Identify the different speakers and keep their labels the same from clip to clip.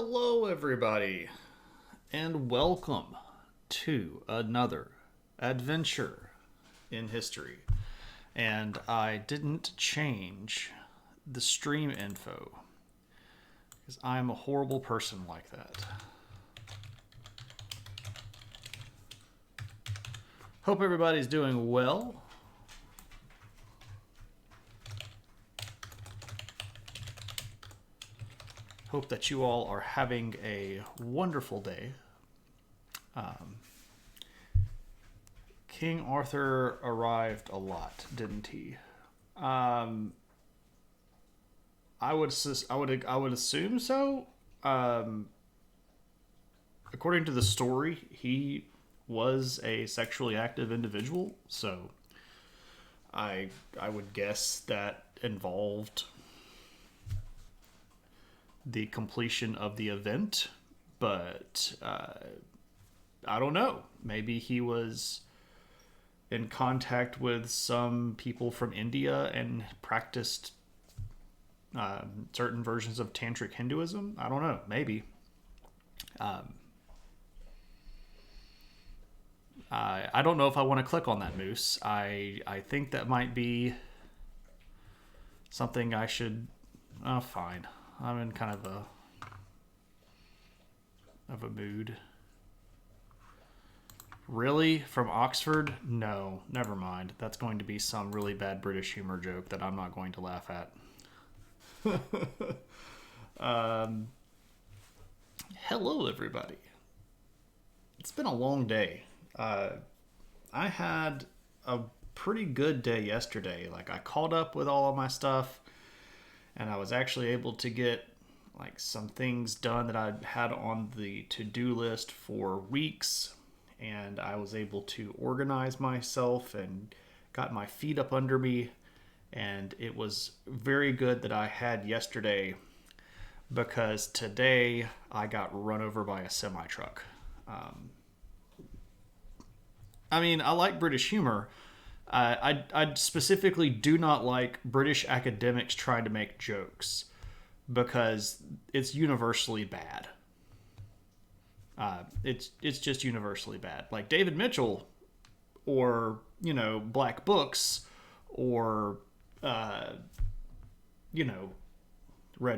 Speaker 1: Hello, everybody, and welcome to another adventure in history. And I didn't change the stream info because I'm a horrible person like that. Hope everybody's doing well. Hope that you all are having a wonderful day. King Arthur arrived a lot, didn't he? I would assume so. According to the story, he was a sexually active individual, so I would guess that involved the completion of the event, but I don't know. Maybe he was in contact with some people from India and practiced certain versions of tantric Hinduism. I don't know. Maybe. I don't know if I want to click on that moose. I think that might be something I should. Oh, fine. I'm in kind of a mood. Really? From Oxford? No, never mind. That's going to be some really bad British humor joke that I'm not going to laugh at. Hello, everybody. It's been a long day. I had a pretty good day yesterday. Like, I caught up with all of my stuff, and I was actually able to get like some things done that I'd had on the to-do list for weeks, and I was able to organize myself and got my feet up under me, and it was very good that I had yesterday, because today I got run over by a semi-truck. I mean, I like British humor. I specifically do not like British academics trying to make jokes, because it's universally bad. It's just universally bad. Like David Mitchell, or Black Books, or Red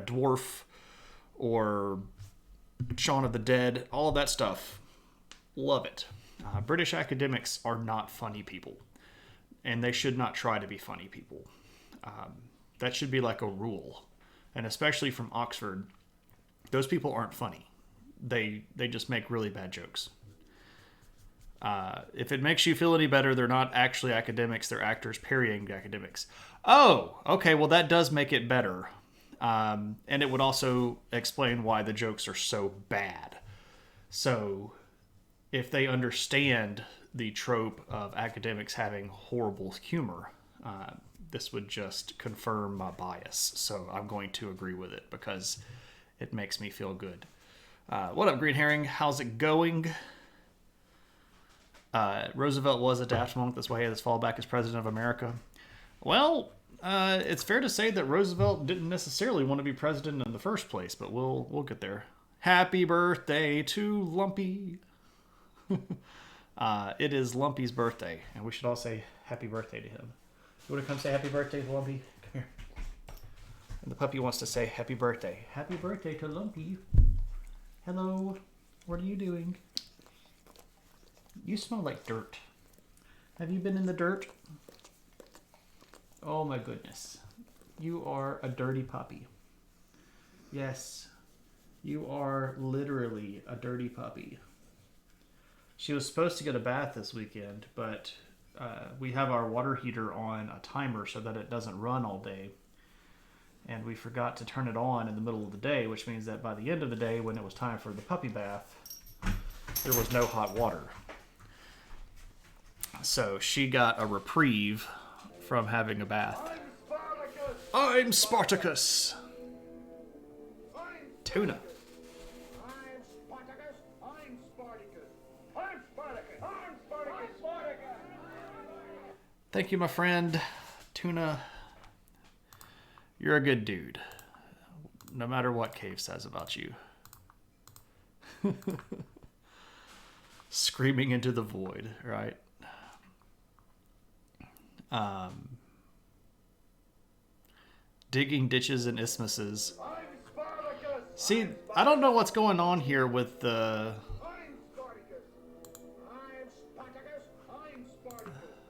Speaker 1: Dwarf, or Shaun of the Dead. All of that stuff, love it. British academics are not funny people, and they should not try to be funny people. That should be like a rule. And especially from Oxford, those people aren't funny. They just make really bad jokes. If it makes you feel any better, they're not actually academics. They're actors parrying academics. Oh, okay. Well, that does make it better. And it would also explain why the jokes are so bad. So if they understand the trope of academics having horrible humor, this would just confirm my bias. So I'm going to agree with it because it makes me feel good. What up, Green Herring? How's it going? Roosevelt was a daft monk. That's why he had his fallback as president of America. Well, it's fair to say that Roosevelt didn't necessarily want to be president in the first place, but we'll get there. Happy birthday to Lumpy. It is Lumpy's birthday, and we should all say happy birthday to him. You want to come say happy birthday to Lumpy? Come here. And the puppy wants to say happy birthday. Happy birthday to Lumpy. Hello. What are you doing? You smell like dirt. Have you been in the dirt? Oh my goodness. You are a dirty puppy. Yes. You are literally a dirty puppy. She was supposed to get a bath this weekend, but we have our water heater on a timer so that it doesn't run all day. And we forgot to turn it on in the middle of the day, which means that by the end of the day, when it was time for the puppy bath, there was no hot water. So she got a reprieve from having a bath. I'm Spartacus! Tuna. Thank you, my friend. Tuna, you're a good dude. No matter what Cave says about you. Screaming into the void, right? Digging ditches and isthmuses. See, I don't know what's going on here with the...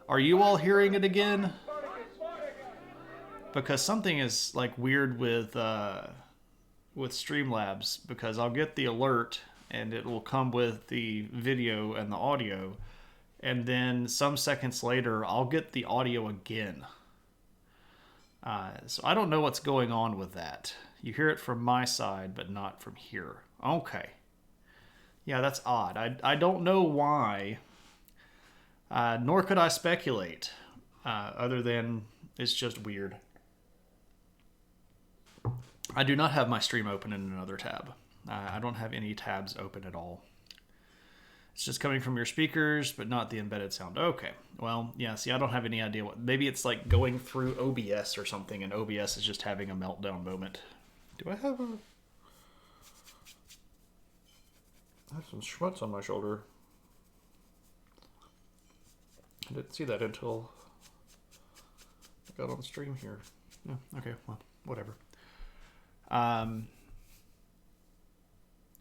Speaker 1: Are you all hearing it again? Because something is like weird with Streamlabs, because I'll get the alert and it will come with the video and the audio, and then some seconds later I'll get the audio again. So I don't know what's going on with that. You hear it from my side, but not from here. Okay. Yeah, that's odd. I don't know why, nor could I speculate, other than it's just weird. I do not have my stream open in another tab. I don't have any tabs open at all. It's just coming from your speakers, but not the embedded sound. Okay. Well, yeah, see, I don't have any idea what... Maybe it's like going through OBS or something, and OBS is just having a meltdown moment. Do I have a... I have some schmutz on my shoulder. I didn't see that until I got on the stream here. Yeah, okay, well, whatever.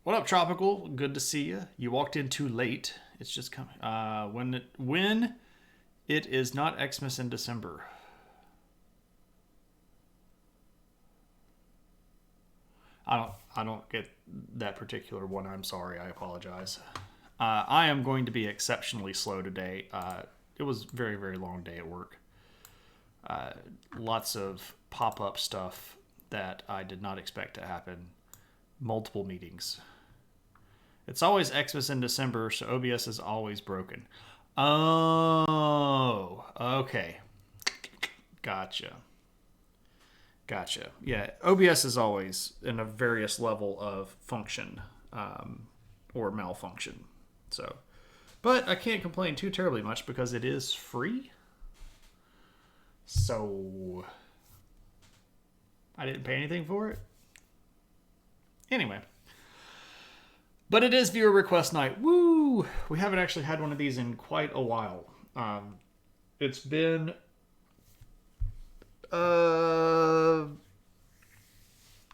Speaker 1: What up, Tropical? Good to see you. You walked in too late. It's just coming. When it is not Xmas in December. I don't get that particular one. I'm sorry. I apologize. I am going to be exceptionally slow today. It was a very, very long day at work. Lots of pop-up stuff that I did not expect to happen. Multiple meetings. It's always Xmas in December, so OBS is always broken. Oh, okay. Gotcha. Yeah, OBS is always in a various level of function or malfunction. So, but I can't complain too terribly much because it is free. So, I didn't pay anything for it. Anyway. But it is viewer request night. Woo! We haven't actually had one of these in quite a while. It's been...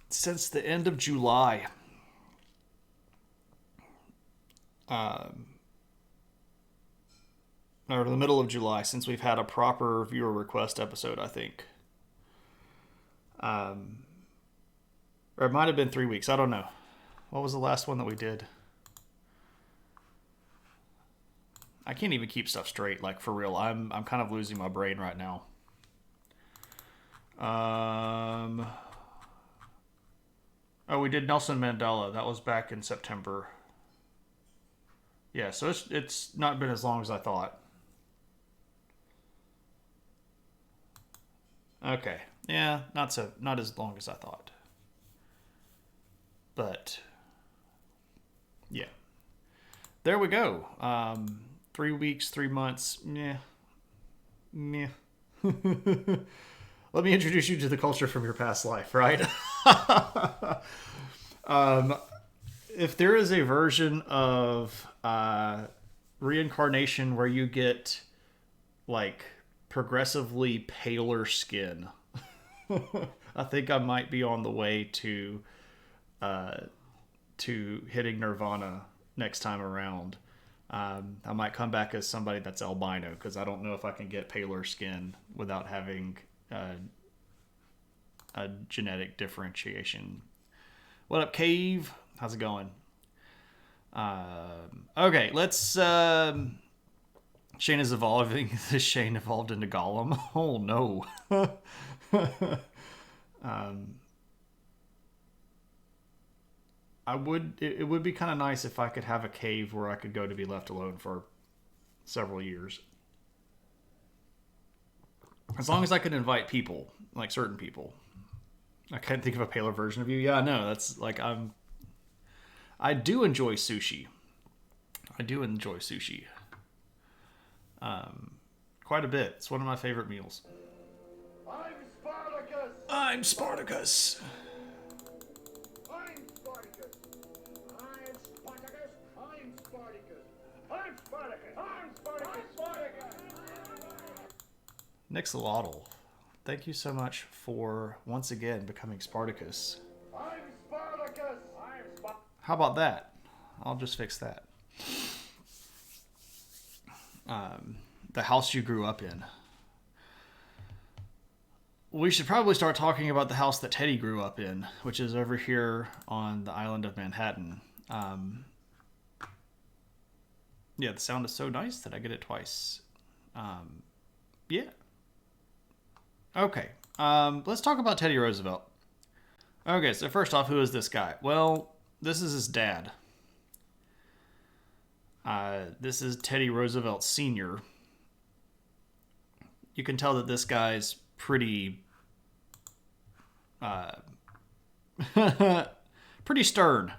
Speaker 1: since the end of July. Or the middle of July, since we've had a proper viewer request episode, I think. Or it might have been 3 weeks. I don't know. What was the last one that we did? I can't even keep stuff straight, like, for real. I'm kind of losing my brain right now. Oh, we did Nelson Mandela. That was back in September. Yeah, so it's not been as long as I thought. Okay. Yeah, not as long as I thought. But yeah. There we go. 3 weeks, 3 months. Meh. Let me introduce you to the culture from your past life, right? If there is a version of reincarnation where you get like progressively paler skin, I think I might be on the way to hitting Nirvana next time around. I might come back as somebody that's albino because I don't know if I can get paler skin without having a genetic differentiation. What up, Cave? How's it going? Okay, let's... Shane is evolving. This Shane evolved into Gollum. Oh, no. It would be kind of nice if I could have a cave where I could go to be left alone for several years. As long as I could invite people, like certain people. I can't think of a paler version of you. Yeah, no, that's like I do enjoy sushi. Quite a bit. It's one of my favorite meals. I'm Spartacus. Nixolotl, thank you so much for once again becoming Spartacus.
Speaker 2: I'm Spartacus! I'm Spartacus!
Speaker 1: How about that? I'll just fix that. The house you grew up in. We should probably start talking about the house that Teddy grew up in, which is over here on the island of Manhattan. Yeah, the sound is so nice that I get it twice. Yeah. Okay. Let's talk about Teddy Roosevelt. Okay, so first off, who is this guy? Well, this is his dad. This is Teddy Roosevelt Sr. You can tell that this guy's pretty pretty stern.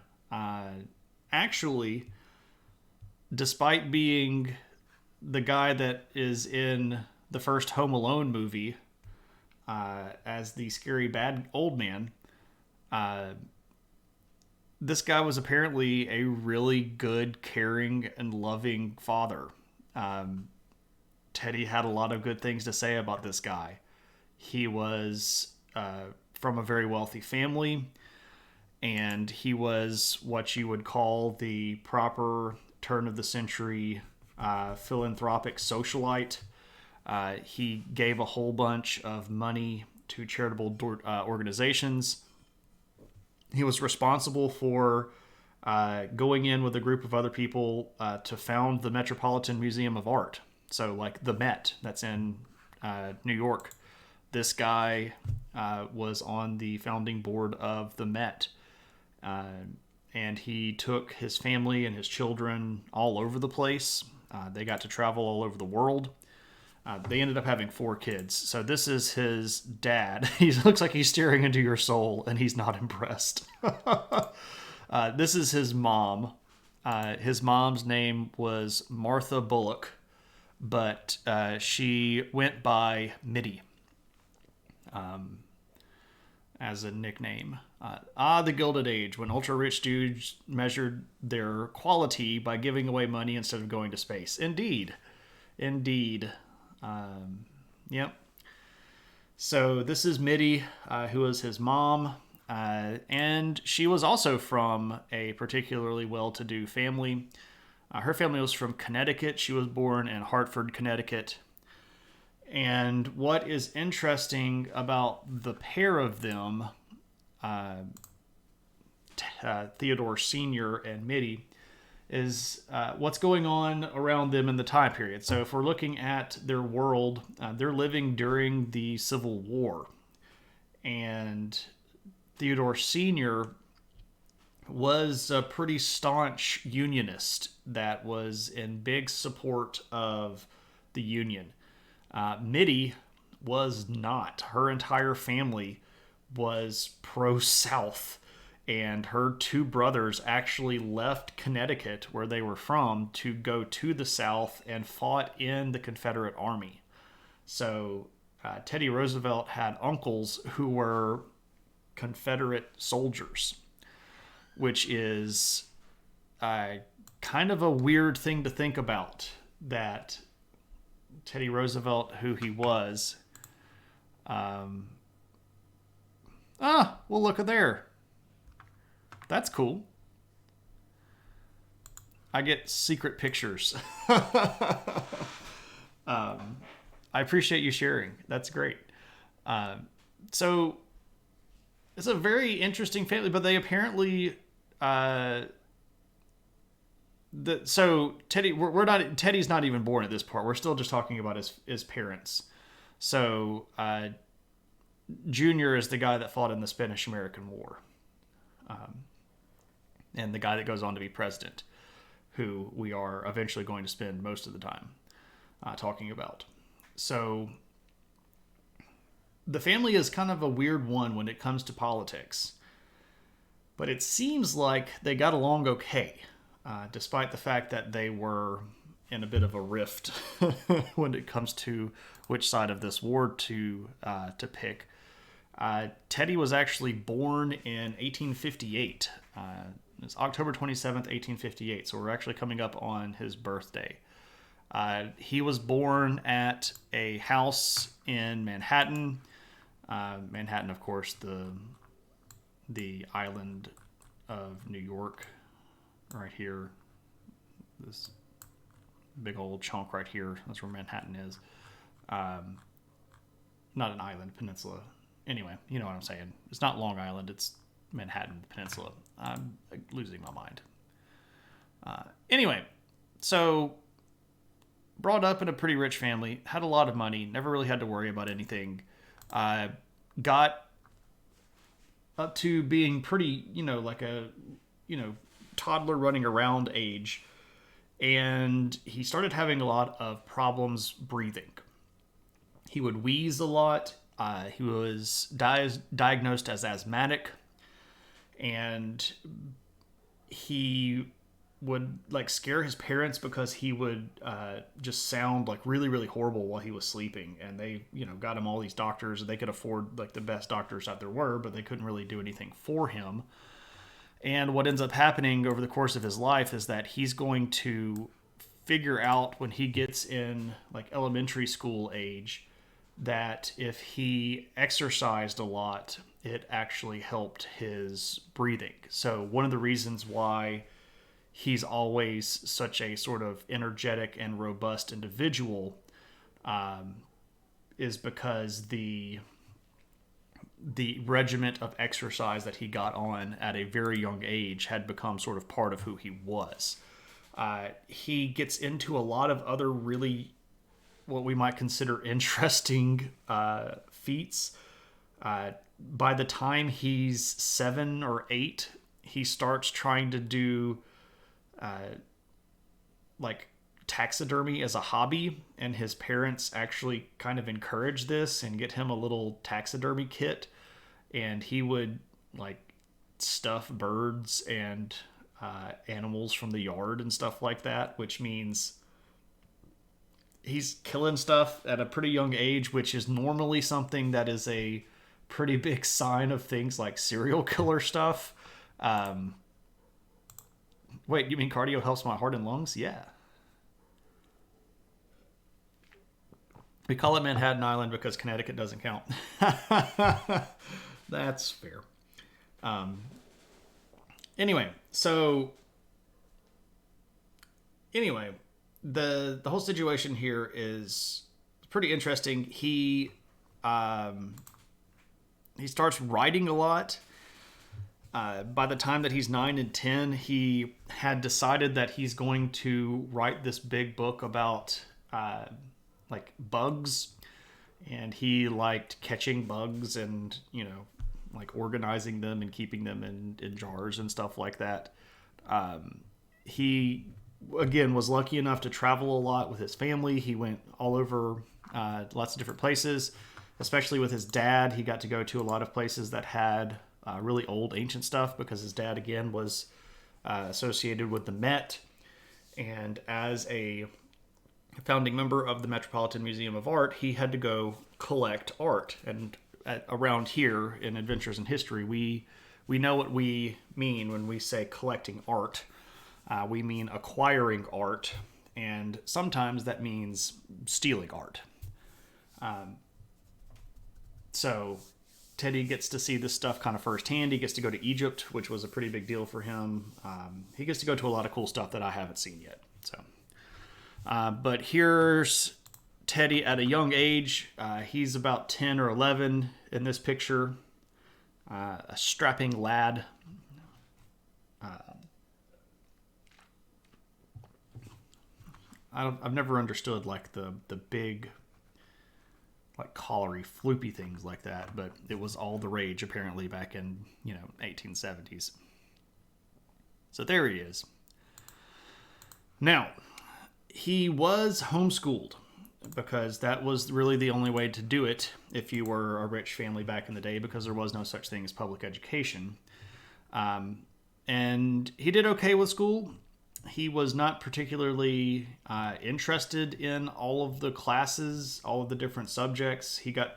Speaker 1: Actually, despite being the guy that is in the first Home Alone movie as the scary bad old man, this guy was apparently a really good, caring, and loving father. Teddy had a lot of good things to say about this guy. He was from a very wealthy family, and he was what you would call the proper turn of the century philanthropic socialite. He gave a whole bunch of money to charitable organizations. He was responsible for going in with a group of other people to found the Metropolitan Museum of Art. So, like the Met, that's in New York. This guy was on the founding board of the Met. And he took his family and his children all over the place. They got to travel all over the world. They ended up having 4 kids. So this is his dad. He looks like he's staring into your soul, and he's not impressed. This is his mom. His mom's name was Martha Bullock, but she went by Mitty as a nickname. The Gilded Age, when ultra-rich dudes measured their quality by giving away money instead of going to space. Indeed. Yep. So this is Mitty, who was his mom, and she was also from a particularly well-to-do family. Her family was from Connecticut. She was born in Hartford, Connecticut. And what is interesting about the pair of them, Theodore Sr. and Mitty, is what's going on around them in the time period. So if we're looking at their world, they're living during the Civil War. And Theodore Sr. was a pretty staunch Unionist that was in big support of the Union. Mitty was not. Her entire family was pro-South, and her 2 brothers actually left Connecticut, where they were from, to go to the South and fought in the Confederate Army. So Teddy Roosevelt had uncles who were Confederate soldiers, which is kind of a weird thing to think about, that Teddy Roosevelt, who he was. Well, look at there. That's cool. I get secret pictures. I appreciate you sharing. That's great. So it's a very interesting family, but they apparently so Teddy, we're not. Teddy's not even born at this part. We're still just talking about his parents. So Junior is the guy that fought in the Spanish-American War, and the guy that goes on to be president, who we are eventually going to spend most of the time talking about. So the family is kind of a weird one when it comes to politics, but it seems like they got along okay. Despite the fact that they were in a bit of a rift when it comes to which side of this war to pick. Teddy was actually born in 1858. It's October 27th, 1858, so we're actually coming up on his birthday. He was born at a house in Manhattan. Manhattan, of course, the island of New York, right here. This big old chunk right here. That's where Manhattan is. Not an island, peninsula. Anyway, you know what I'm saying. It's not Long Island. It's Manhattan Peninsula. I'm losing my mind. Anyway, so brought up in a pretty rich family, had a lot of money, never really had to worry about anything. Got up to being pretty, like a, toddler running around age. And he started having a lot of problems breathing. He would wheeze a lot. He was diagnosed as asthmatic. And he would scare his parents because he would just sound really, really horrible while he was sleeping. And they got him all these doctors. They could afford the best doctors that there were, but they couldn't really do anything for him. And what ends up happening over the course of his life is that he's going to figure out when he gets in elementary school age that if he exercised a lot, it actually helped his breathing. So one of the reasons why he's always such a sort of energetic and robust individual is because the regiment of exercise that he got on at a very young age had become sort of part of who he was. He gets into a lot of other really what we might consider interesting feats. By the time he's 7 or 8, he starts trying to do taxidermy as a hobby, and his parents actually kind of encourage this and get him a little taxidermy kit, and he would stuff birds and animals from the yard and stuff like that, which means he's killing stuff at a pretty young age, which is normally something that is a pretty big sign of things like serial killer stuff. Wait, you mean cardio helps my heart and lungs? Yeah. We call it Manhattan Island because Connecticut doesn't count. That's fair. Anyway, the whole situation here is pretty interesting. He starts writing a lot. By the time that he's 9 and 10, he had decided that he's going to write this big book about bugs, and he liked catching bugs and organizing them and keeping them in jars and stuff like that. He again was lucky enough to travel a lot with his family. He went all over lots of different places, especially with his dad. He got to go to a lot of places that had really old ancient stuff because his dad again was associated with the Met, and as a founding member of the Metropolitan Museum of Art, he had to go collect art. And around here in Adventures in History, we know what we mean when we say collecting art. We mean acquiring art, and sometimes that means stealing art. So Teddy gets to see this stuff kind of firsthand. He gets to go to Egypt, which was a pretty big deal for him. He gets to go to a lot of cool stuff that I haven't seen yet. So, but here's Teddy at a young age. He's about 10 or 11 in this picture. A strapping lad. I've never understood the big collary floopy things like that, but it was all the rage apparently back in 1870s. So there he is. Now, he was homeschooled because that was really the only way to do it if you were a rich family back in the day, because there was no such thing as public education. And he did okay with school. He was not particularly interested in all of the classes, all of the different subjects. He got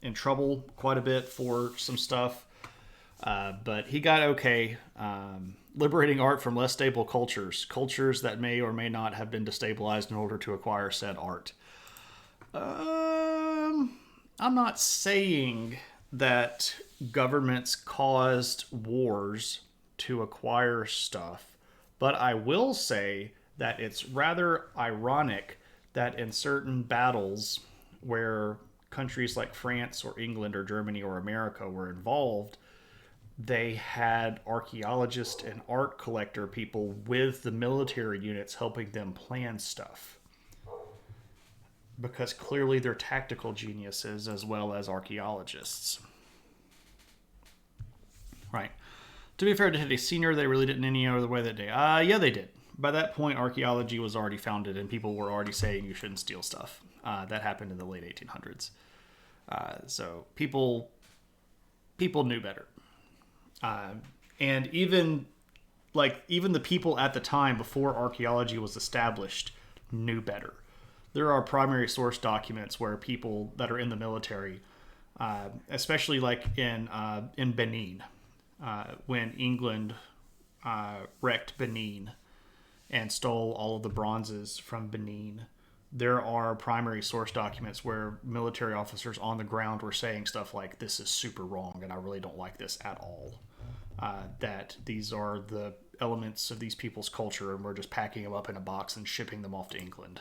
Speaker 1: in trouble quite a bit for some stuff, but he got okay. liberating art from less stable cultures that may or may not have been destabilized in order to acquire said art. I'm not saying that governments caused wars to acquire stuff, but I will say that it's rather ironic that in certain battles where countries like France or England or Germany or America were involved, they had archaeologists and art collector people with the military units helping them plan stuff. Because clearly they're tactical geniuses as well as archaeologists. Right. To be fair to Teddy Sr., they really didn't any other way that day. Yeah, they did. By that point, archaeology was already founded and people were already saying you shouldn't steal stuff. That happened in the late 1800s. So people knew better. And even the people at the time before archaeology was established knew better. There are primary source documents where people that are in the military, especially like in Benin, when England wrecked Benin and stole all of the bronzes from Benin, there are primary source documents where military officers on the ground were saying stuff like, "This is super wrong, and I really don't like this at all." That these are the elements of these people's culture, and we're just packing them up in a box and shipping them off to England.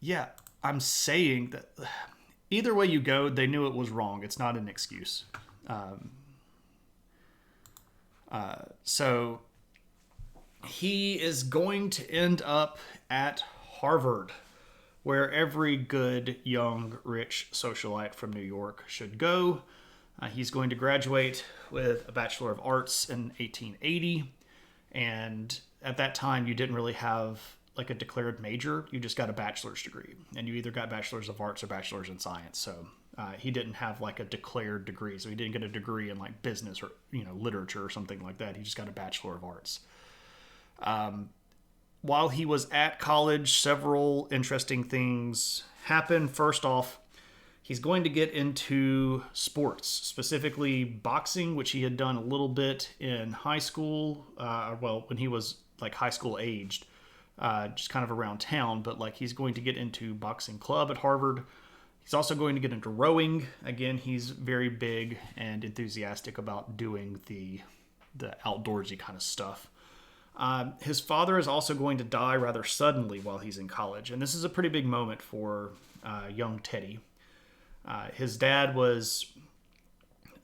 Speaker 1: Yeah, I'm saying that either way you go, they knew it was wrong. It's not an excuse. So he is going to end up at Harvard, where every good, young, rich socialite from New York should go. He's going to graduate with a Bachelor of Arts in 1880. And at that time, you didn't really have like a declared major. You just got a bachelor's degree. And you either got Bachelor's of Arts or Bachelor's in Science. So he didn't have like a declared degree. So he didn't get a degree in like business or, literature or something like that. He just got a Bachelor of Arts. While he was at college, several interesting things happened. First off, he's going to get into sports, specifically boxing, which he had done a little bit in high school. When he was like high school aged, just kind of around town. But like he's going to get into boxing club at Harvard. He's also going to get into rowing. Again, he's very big and enthusiastic about doing the outdoorsy kind of stuff. His father is also going to die rather suddenly while he's in college. And this is a pretty big moment for young Teddy. His dad was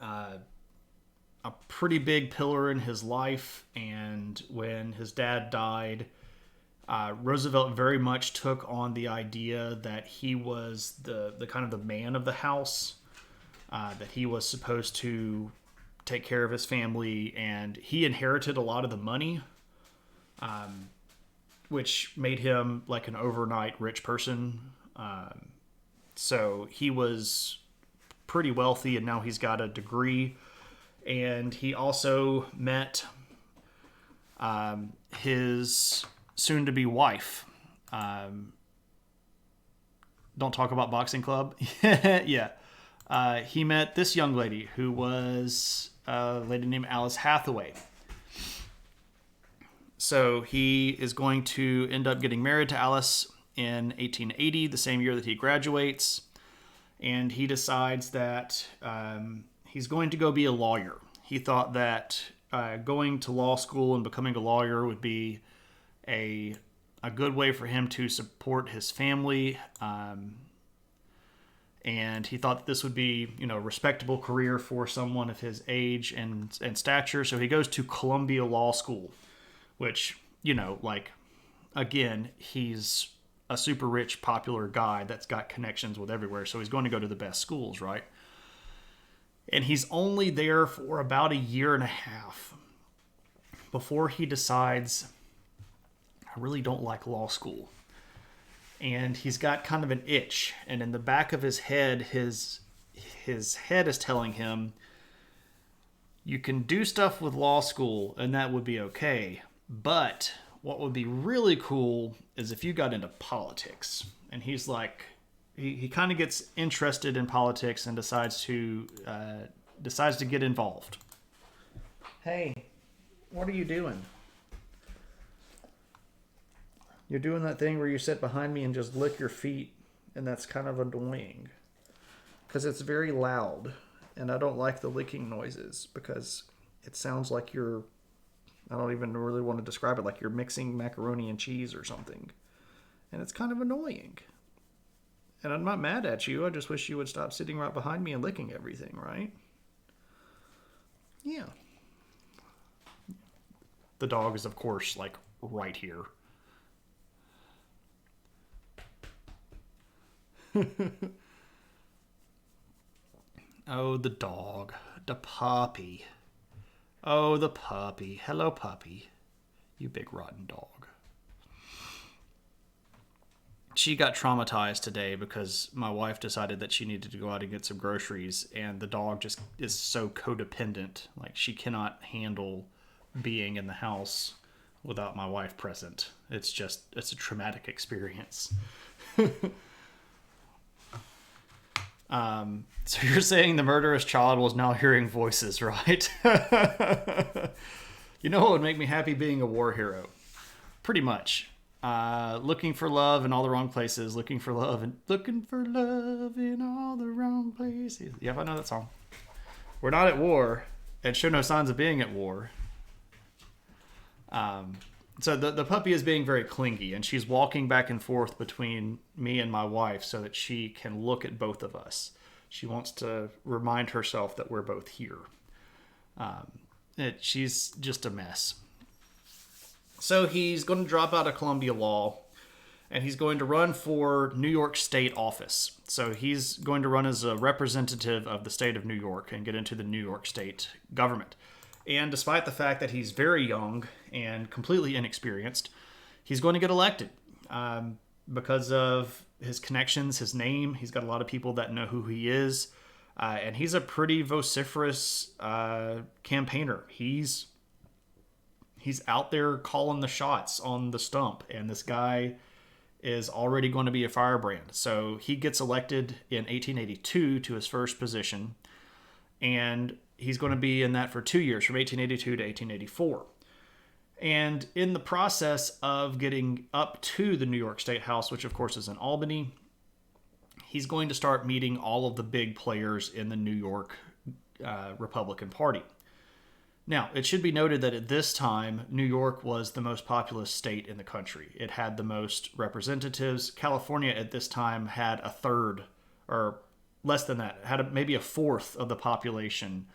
Speaker 1: a pretty big pillar in his life. And when his dad died, Roosevelt very much took on the idea that he was the kind of the man of the house, that he was supposed to take care of his family. And he inherited a lot of the money, which made him like an overnight rich person. So he was pretty wealthy, and now he's got a degree. And he also met his soon-to-be wife. Don't talk about boxing club. Yeah. He met this young lady who was a lady named Alice Hathaway. So he is going to end up getting married to Alice in 1880, the same year that he graduates. And he decides that he's going to go be a lawyer. He thought that going to law school and becoming a lawyer would be a good way for him to support his family. And he thought that this would be, a respectable career for someone of his age and stature. So he goes to Columbia Law School, which, again, he's a super rich, popular guy that's got connections with everywhere. So he's going to go to the best schools, right? And he's only there for about a year and a half before he decides, I really don't like law school. And he's got kind of an itch. And in the back of his head, his head is telling him, you can do stuff with law school and that would be okay. But what would be really cool is if you got into politics. And he's like, he kind of gets interested in politics and decides to decides to get involved. Hey, what are you doing? You're doing that thing where you sit behind me and just lick your feet, and that's kind of annoying. Because it's very loud, and I don't like the licking noises, because it sounds like you're, I don't even really want to describe it, like you're mixing macaroni and cheese or something. And it's kind of annoying. And I'm not mad at you, I just wish you would stop sitting right behind me and licking everything, right? Yeah. The dog is, of course, like right here. Oh, the dog. The puppy. Oh, the puppy. Hello, puppy. You big rotten dog. She got traumatized today because my wife decided that she needed to go out and get some groceries, and the dog just is so codependent. Like, she cannot handle being in the house without my wife present. It's a traumatic experience. So you're saying the murderous child was now hearing voices, right? You know what would make me happy? Being a war hero. Pretty much. Looking for love in all the wrong places. Looking for love in all the wrong places. Yep, I know that song. We're not at war and show no signs of being at war. So the puppy is being very clingy, and she's walking back and forth between me and my wife so that she can look at both of us. She wants to remind herself that we're both here. She's just a mess. So he's going to drop out of Columbia Law, and he's going to run for New York State office. So he's going to run as a representative of the state of New York and get into the New York State government. And despite the fact that he's very young and completely inexperienced, he's going to get elected because of his connections, his name. He's got a lot of people that know who he is. And he's a pretty vociferous campaigner. He's out there calling the shots on the stump. And this guy is already going to be a firebrand. So he gets elected in 1882 to his first position. And he's going to be in that for 2 years, from 1882 to 1884. And in the process of getting up to the New York State House, which of course is in Albany, he's going to start meeting all of the big players in the New York Republican Party. Now, it should be noted that at this time, New York was the most populous state in the country. It had the most representatives. California at this time had a third, or less than that, had maybe a fourth of the population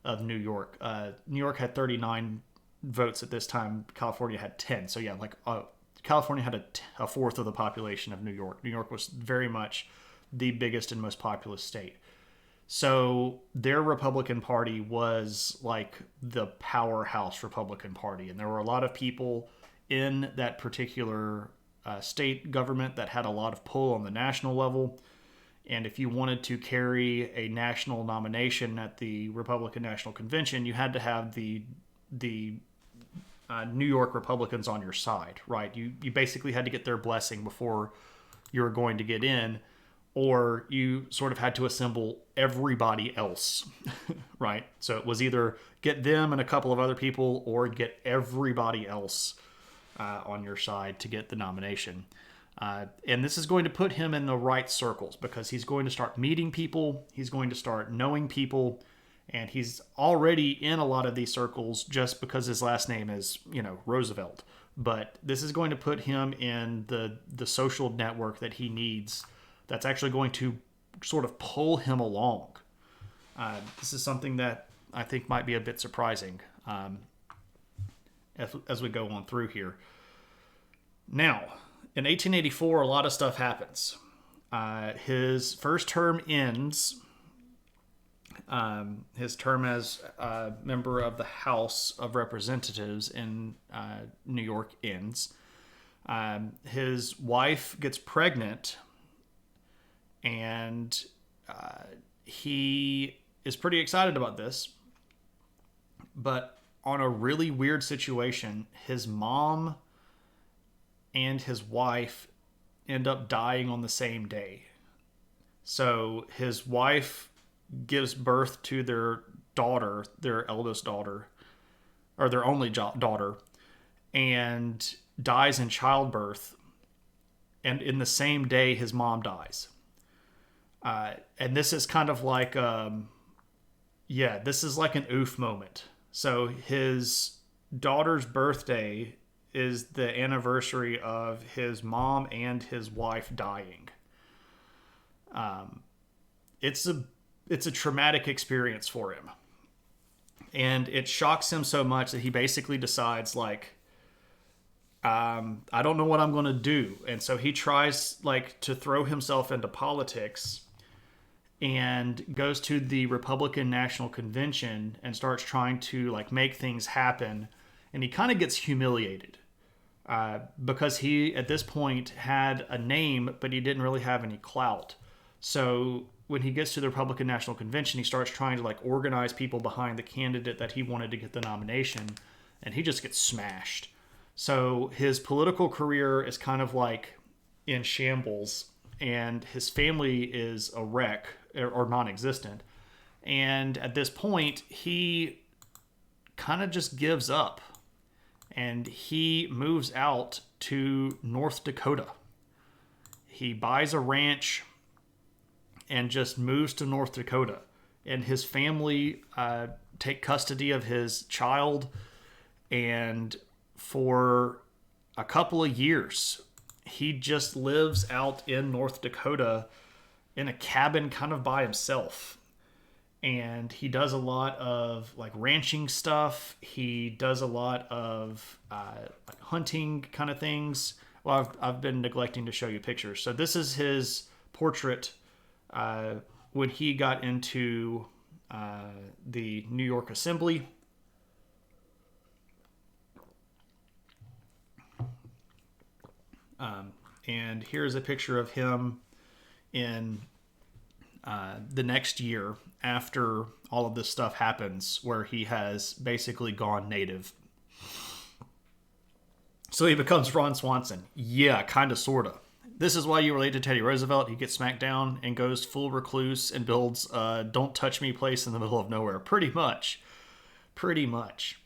Speaker 1: of New York. New York had 39 votes at this time. California had 10. So yeah, California had a fourth of the population of New York. New York was very much the biggest and most populous state. So their Republican Party was like the powerhouse Republican Party. And there were a lot of people in that particular state government that had a lot of pull on the national level. And if you wanted to carry a national nomination at the Republican National Convention, you had to have the New York Republicans on your side, right? You basically had to get their blessing before you were going to get in, or you sort of had to assemble everybody else, right? So it was either get them and a couple of other people, or get everybody else on your side to get the nomination. And this is going to put him in the right circles, because he's going to start meeting people, he's going to start knowing people, and he's already in a lot of these circles just because his last name is, Roosevelt. But this is going to put him in the social network that he needs, that's actually going to sort of pull him along. This is something that I think might be a bit surprising as we go on through here. Now, in 1884, a lot of stuff happens. His first term ends. His term as a member of the House of Representatives in New York ends. His wife gets pregnant, and he is pretty excited about this. But on a really weird situation, his mom and his wife end up dying on the same day. So his wife gives birth to their daughter, their eldest daughter, or their only daughter, and dies in childbirth. And in the same day, his mom dies. And this is kind of like, this is like an oof moment. So his daughter's birthday is the anniversary of his mom and his wife dying. It's a traumatic experience for him, and it shocks him so much that he basically decides like, I don't know what I'm going to do, and so he tries like to throw himself into politics and goes to the Republican National Convention and starts trying to like make things happen, and he kind of gets humiliated because he at this point had a name, but he didn't really have any clout. So when he gets to the Republican National Convention, he starts trying to like organize people behind the candidate that he wanted to get the nomination, and he just gets smashed. So his political career is kind of like in shambles, and his family is a wreck or non-existent. And at this point, he kind of just gives up, and he moves out to North Dakota. He buys a ranch and just moves to North Dakota. And his family take custody of his child. And for a couple of years, he just lives out in North Dakota in a cabin kind of by himself. And he does a lot of like ranching stuff. He does a lot of like hunting kind of things. Well, I've been neglecting to show you pictures. So this is his portrait when he got into the New York Assembly. And here's a picture of him in the next year after all of this stuff happens, where he has basically gone native. So he becomes Ron Swanson. Yeah, kind of, sort of. This is why you relate to Teddy Roosevelt. He gets smacked down and goes full recluse and builds a don't touch me place in the middle of nowhere. Pretty much. Pretty much.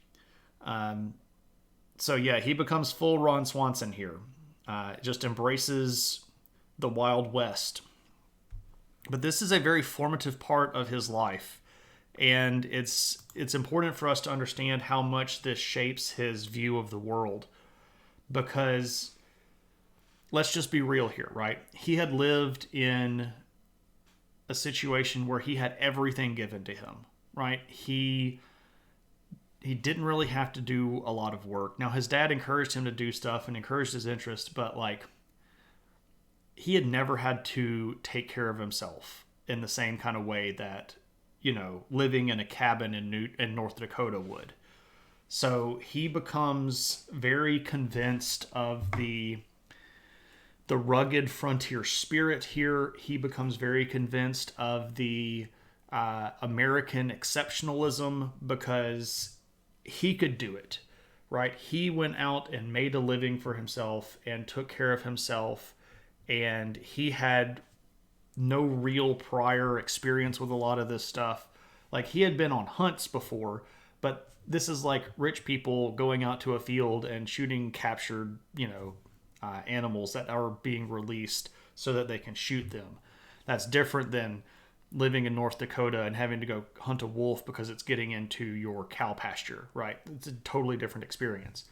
Speaker 1: So yeah, he becomes full Ron Swanson here. Just embraces the Wild West. But this is a very formative part of his life. And it's important for us to understand how much this shapes his view of the world. Because let's just be real here, right? He had lived in a situation where he had everything given to him, right? He didn't really have to do a lot of work. Now, his dad encouraged him to do stuff and encouraged his interest, but like he had never had to take care of himself in the same kind of way that, you know, living in a cabin in North Dakota would. So he becomes very convinced of the rugged frontier spirit here. He becomes very convinced of the American exceptionalism because he could do it, right? He went out and made a living for himself and took care of himself, and he had no real prior experience with a lot of this stuff. Like, he had been on hunts before, but this is like rich people going out to a field and shooting captured, animals that are being released so that they can shoot them. That's different than living in North Dakota and having to go hunt a wolf because it's getting into your cow pasture, right? It's a totally different experience.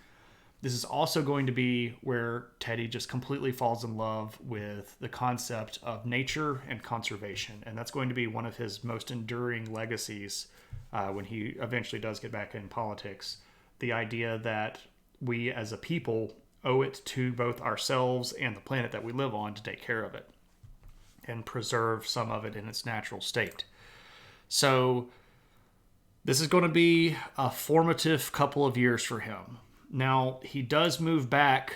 Speaker 1: This is also going to be where Teddy just completely falls in love with the concept of nature and conservation. And that's going to be one of his most enduring legacies when he eventually does get back in politics. The idea that we as a people owe it to both ourselves and the planet that we live on to take care of it and preserve some of it in its natural state. So this is going to be a formative couple of years for him. Now, he does move back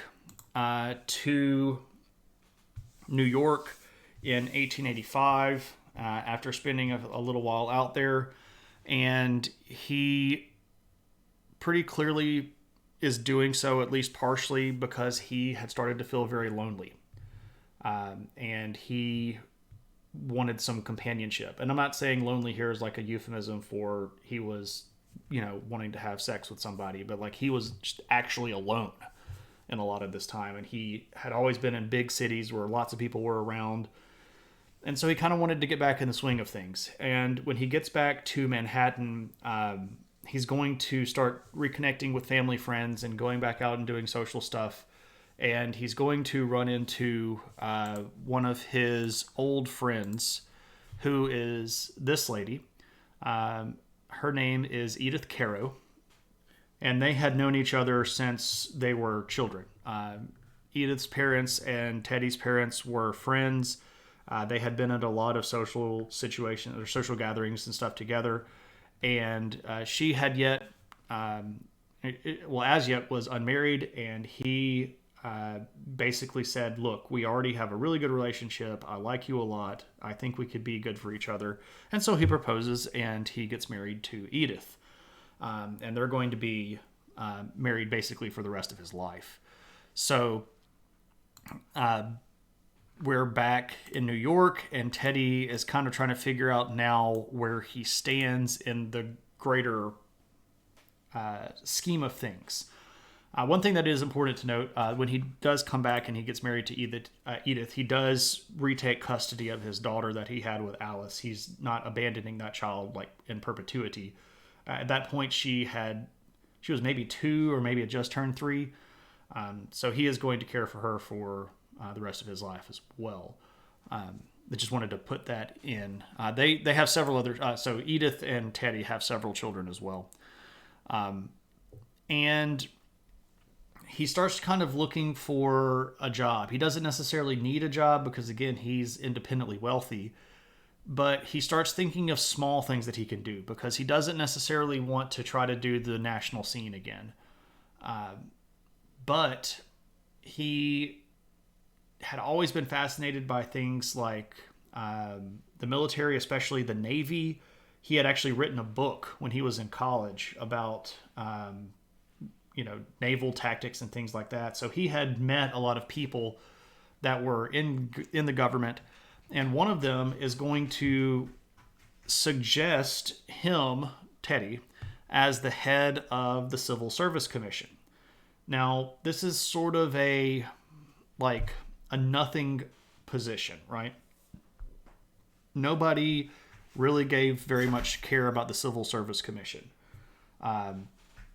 Speaker 1: to New York in 1885 after spending a little while out there. And he pretty clearly is doing so, at least partially, because he had started to feel very lonely. And he wanted some companionship. And I'm not saying lonely here is like a euphemism for he was, wanting to have sex with somebody, but like he was just actually alone in a lot of this time. And he had always been in big cities where lots of people were around. And so he kind of wanted to get back in the swing of things. And when he gets back to Manhattan, he's going to start reconnecting with family friends and going back out and doing social stuff. And he's going to run into one of his old friends, who is this lady. Her name is Edith Caro, and they had known each other since they were children. Edith's parents and Teddy's parents were friends. They had been at a lot of social situations or social gatherings and stuff together, and she had yet, as yet, was unmarried, and he basically said, look, we already have a really good relationship. I like you a lot. I think we could be good for each other. And so he proposes and he gets married to Edith. And they're going to be married basically for the rest of his life. So we're back in New York, and Teddy is kind of trying to figure out now where he stands in the greater scheme of things. One thing that is important to note, when he does come back and he gets married to Edith, he does retake custody of his daughter that he had with Alice. He's not abandoning that child like in perpetuity. At that point, she was maybe 2 or maybe had just turned 3. So he is going to care for her for the rest of his life as well. I just wanted to put that in. They have several other. So Edith and Teddy have several children as well. And he starts kind of looking for a job. He doesn't necessarily need a job because, again, he's independently wealthy. But he starts thinking of small things that he can do because he doesn't necessarily want to try to do the national scene again. But he had always been fascinated by things like the military, especially the Navy. He had actually written a book when he was in college about naval tactics and things like that. So he had met a lot of people that were in the government, and one of them is going to suggest him, Teddy, as the head of the Civil Service Commission. Now, this is sort of a nothing position, right? Nobody really gave very much care about the Civil Service Commission.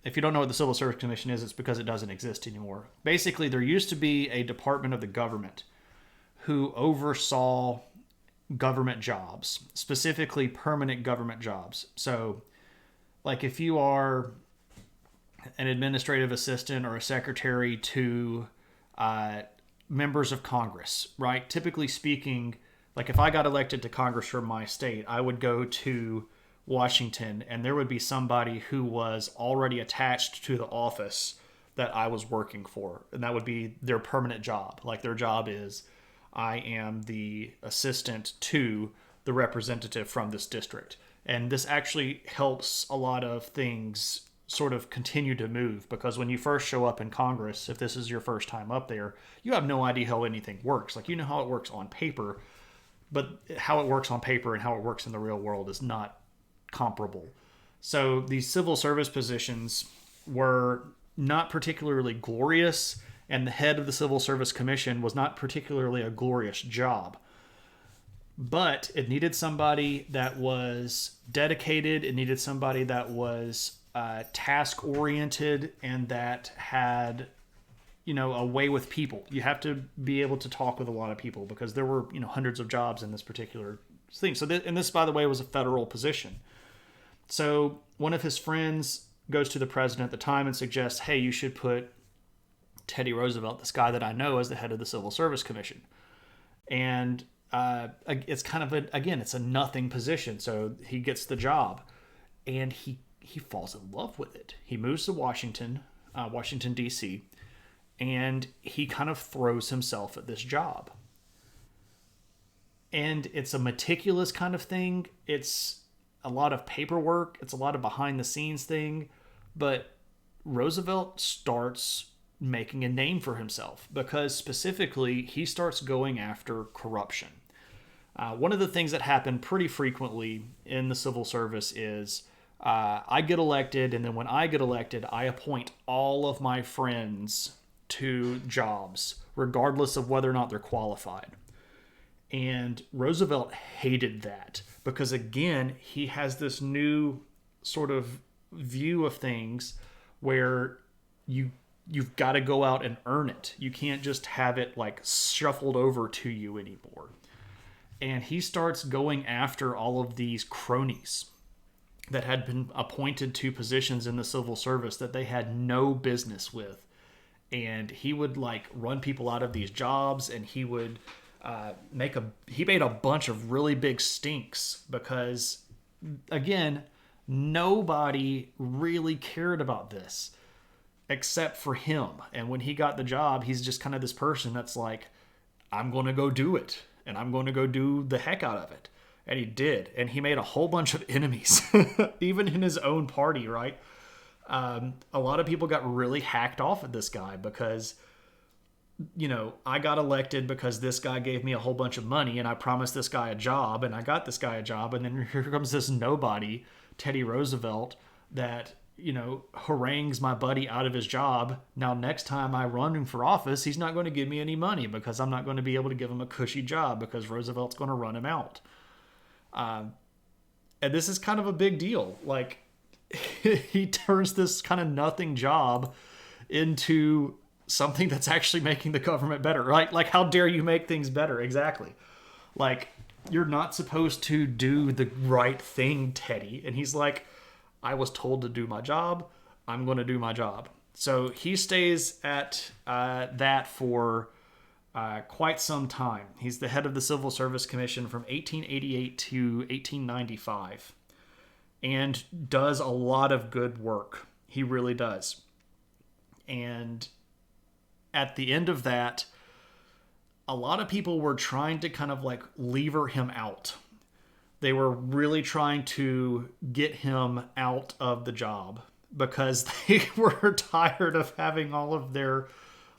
Speaker 1: If you don't know what the Civil Service Commission is, it's because it doesn't exist anymore. Basically, there used to be a department of the government who oversaw government jobs, specifically permanent government jobs. So, like if you are an administrative assistant or a secretary to members of Congress, right? Typically speaking, like if I got elected to Congress from my state, I would go to Washington, and there would be somebody who was already attached to the office that I was working for, and that would be their permanent job. Like their job is, I am the assistant to the representative from this district. And this actually helps a lot of things sort of continue to move, because when you first show up in Congress, if this is your first time up there, you have no idea how anything works. Like, you know how it works on paper, but how it works on paper and how it works in the real world is not comparable. So these civil service positions were not particularly glorious, and the head of the Civil Service Commission was not particularly a glorious job. But it needed somebody that was dedicated, it needed somebody that was task-oriented, and that had, a way with people. You have to be able to talk with a lot of people, because there were, hundreds of jobs in this particular thing. So, and this, by the way, was a federal position. So one of his friends goes to the president at the time and suggests, hey, you should put Teddy Roosevelt, this guy that I know, as the head of the Civil Service Commission. And it's kind of it's a nothing position. So he gets the job, and he falls in love with it. He moves to Washington, D.C., and he kind of throws himself at this job. And it's a meticulous kind of thing. It's a lot of paperwork. It's a lot of behind the scenes thing. But Roosevelt starts making a name for himself, because specifically he starts going after corruption. One of the things that happen pretty frequently in the civil service is I get elected, and then when I get elected, I appoint all of my friends to jobs, regardless of whether or not they're qualified. And Roosevelt hated that because, again, he has this new sort of view of things where you've got to go out and earn it. You can't just have it like shuffled over to you anymore. And he starts going after all of these cronies that had been appointed to positions in the civil service that they had no business with. And he would like run people out of these jobs, and he would he made a bunch of really big stinks because, again, nobody really cared about this except for him. And when he got the job, he's just kind of this person that's like, I'm going to go do it, and I'm going to go do the heck out of it. And he did. And he made a whole bunch of enemies, even in his own party, right? A lot of people got really hacked off at this guy because, I got elected because this guy gave me a whole bunch of money, and I promised this guy a job, and I got this guy a job. And then here comes this nobody, Teddy Roosevelt, that harangues my buddy out of his job. Now, next time I run him for office, he's not going to give me any money because I'm not going to be able to give him a cushy job because Roosevelt's going to run him out. And this is kind of a big deal. Like, he turns this kind of nothing job into something that's actually making the government better, right? Like, how dare you make things better? Exactly. Like, you're not supposed to do the right thing, Teddy. And he's like, I was told to do my job. I'm going to do my job. So he stays at that for quite some time. He's the head of the Civil Service Commission from 1888 to 1895 and does a lot of good work. He really does. And at the end of that, a lot of people were trying to kind of like lever him out. They were really trying to get him out of the job because they were tired of having all of their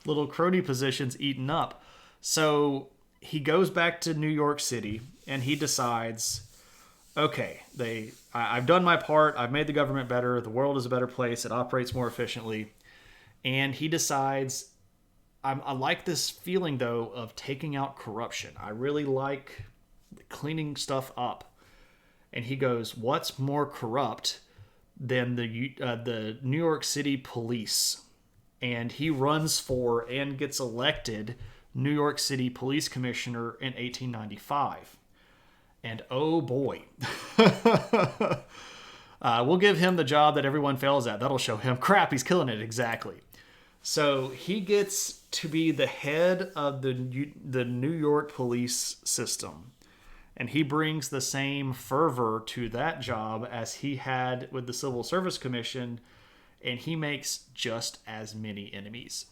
Speaker 1: little crony positions eaten up. So he goes back to New York City and he decides, okay, I've done my part. I've made the government better. The world is a better place. It operates more efficiently. And he decides, I like this feeling, though, of taking out corruption. I really like cleaning stuff up. And he goes, what's more corrupt than the New York City police? And he runs for and gets elected New York City Police Commissioner in 1895. And oh boy, we'll give him the job that everyone fails at. That'll show him. Crap, he's killing it. Exactly. So he gets to be the head of the New York police system. And he brings the same fervor to that job as he had with the Civil Service Commission, and he makes just as many enemies.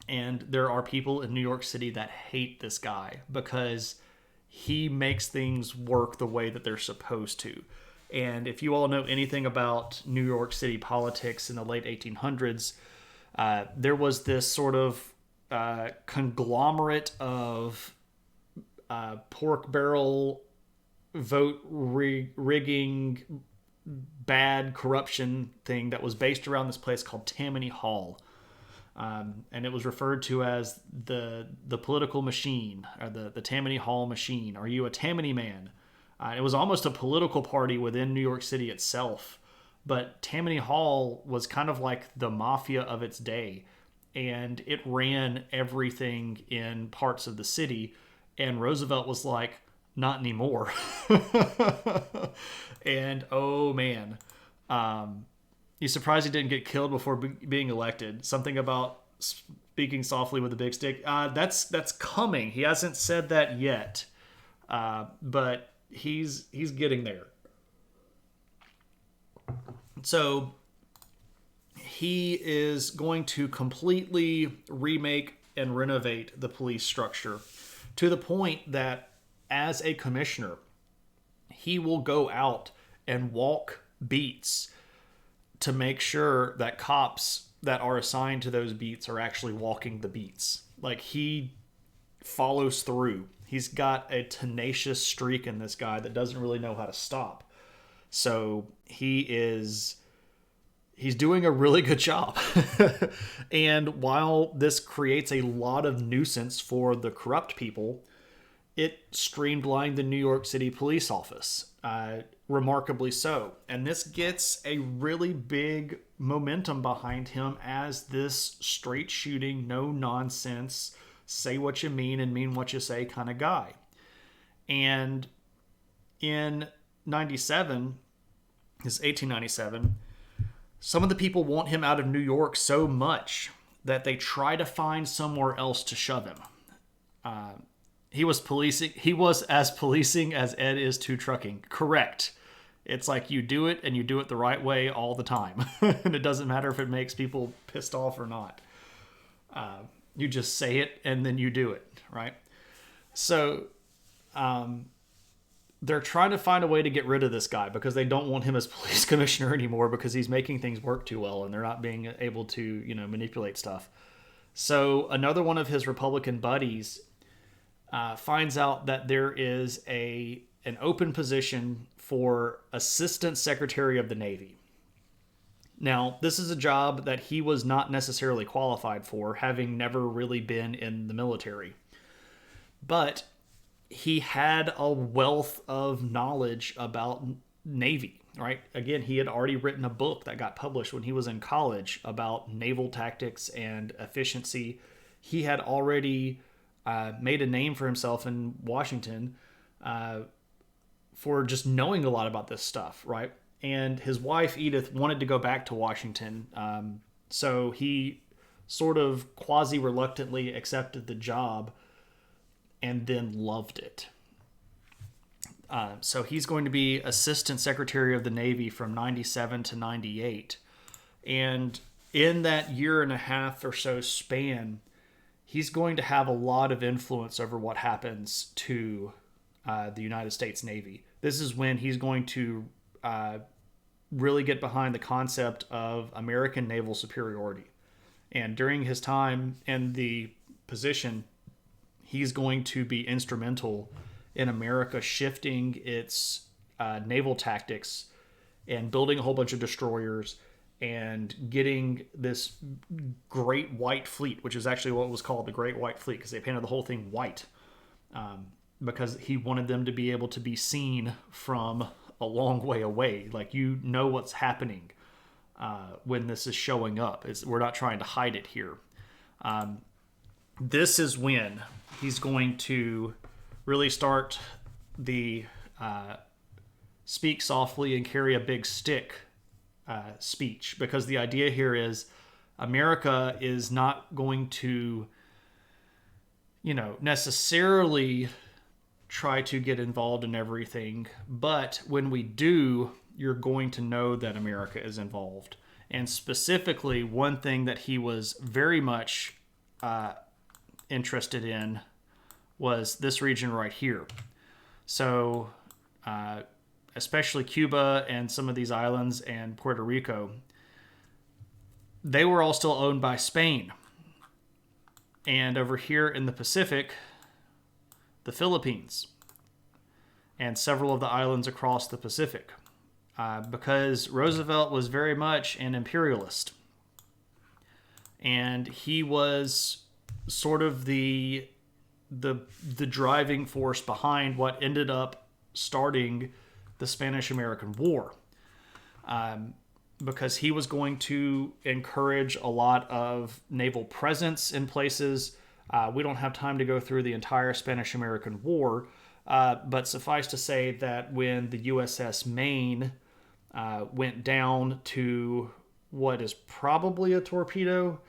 Speaker 1: And there are people in New York City that hate this guy because he makes things work the way that they're supposed to. And if you all know anything about New York City politics in the late 1800s, there was this sort of conglomerate of pork barrel vote rigging, bad corruption thing that was based around this place called Tammany Hall. And it was referred to as the political machine, or the Tammany Hall machine. Are you a Tammany man? It was almost a political party within New York City itself. But Tammany Hall was kind of like the mafia of its day. And it ran everything in parts of the city. And Roosevelt was like, not anymore. And oh man, he's surprised he didn't get killed before being elected. Something about speaking softly with a big stick. That's coming. He hasn't said that yet, but he's getting there. So he is going to completely remake and renovate the police structure to the point that as a commissioner, he will go out and walk beats to make sure that cops that are assigned to those beats are actually walking the beats. Like, he follows through. He's got a tenacious streak in this guy that doesn't really know how to stop. So he's doing a really good job. And while this creates a lot of nuisance for the corrupt people, it streamlined the New York City police office, remarkably so. And this gets a really big momentum behind him as this straight shooting, no nonsense, say what you mean and mean what you say kind of guy. And in 97, it's 1897, some of the people want him out of New York so much that they try to find somewhere else to shove him. He was as policing as Ed is to trucking. Correct. It's like you do it and you do it the right way all the time. And it doesn't matter if it makes people pissed off or not. You just say it and then you do it, right? So they're trying to find a way to get rid of this guy because they don't want him as police commissioner anymore because he's making things work too well and they're not being able to, manipulate stuff. So another one of his Republican buddies finds out that there is an open position for Assistant Secretary of the Navy. Now, this is a job that he was not necessarily qualified for, having never really been in the military. But he had a wealth of knowledge about Navy, right? Again, he had already written a book that got published when he was in college about naval tactics and efficiency. He had already made a name for himself in Washington for just knowing a lot about this stuff, right? And his wife, Edith, wanted to go back to Washington. So he sort of quasi-reluctantly accepted the job and then loved it. So he's going to be Assistant Secretary of the Navy from 97 to 98. And in that year and a half or so span, he's going to have a lot of influence over what happens to the United States Navy. This is when he's going to really get behind the concept of American naval superiority. And during his time in the position, he's going to be instrumental in America shifting its naval tactics and building a whole bunch of destroyers and getting this Great White Fleet, which is actually what was called the Great White Fleet because they painted the whole thing white because he wanted them to be able to be seen from a long way away. Like, what's happening when this is showing up. We're not trying to hide it here. This is when he's going to really start the speak softly and carry a big stick speech, because the idea here is America is not going to, necessarily try to get involved in everything, but when we do, you're going to know that America is involved. And specifically, one thing that he was very much interested in was this region right here. So especially Cuba and some of these islands and Puerto Rico, they were all still owned by Spain. And over here in the Pacific, the Philippines and several of the islands across the Pacific, because Roosevelt was very much an imperialist. And he was sort of the driving force behind what ended up starting the Spanish-American War, because he was going to encourage a lot of naval presence in places. We don't have time to go through the entire Spanish-American War, but suffice to say that when the USS Maine went down to what is probably a torpedo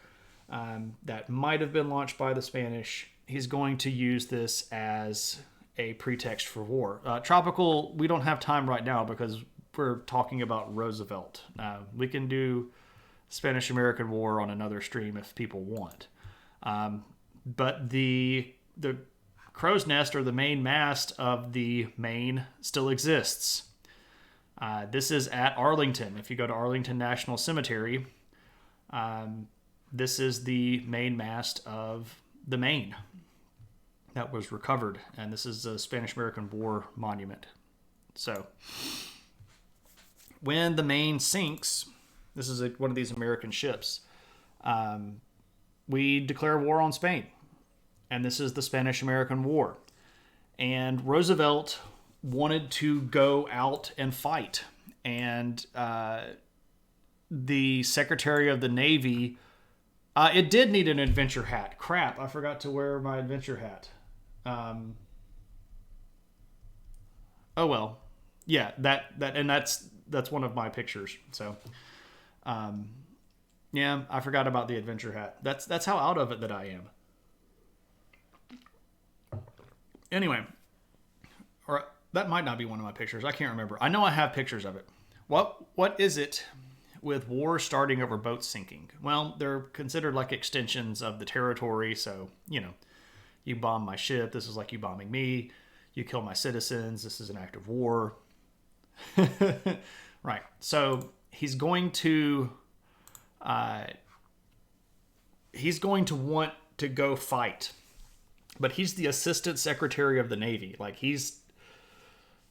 Speaker 1: that might have been launched by the Spanish, he's going to use this as a pretext for war. Tropical, we don't have time right now because we're talking about Roosevelt. We can do Spanish-American War on another stream if people want. But the crow's nest, or the main mast of the Maine, still exists. This is at Arlington. If you go to Arlington National Cemetery, this is the main mast of the Maine. that was recovered, and this is a Spanish-American War monument. So when the Maine sinks, this is one of these American ships, we declare war on Spain, and this is the Spanish-American War. And Roosevelt wanted to go out and fight, and the Secretary of the Navy, it did need an adventure hat. Crap, I forgot to wear my adventure hat. Oh well, yeah, that's one of my pictures. So, yeah, I forgot about the adventure hat. That's how out of it that I am. Anyway, or that might not be one of my pictures. I can't remember. I know I have pictures of it. What is it with war starting over boats sinking? Well, they're considered like extensions of the territory. So, you bomb my ship. This is like you bombing me. You kill my citizens. This is an act of war. Right. So he's going to want to go fight, but he's the assistant secretary of the Navy. Like, he's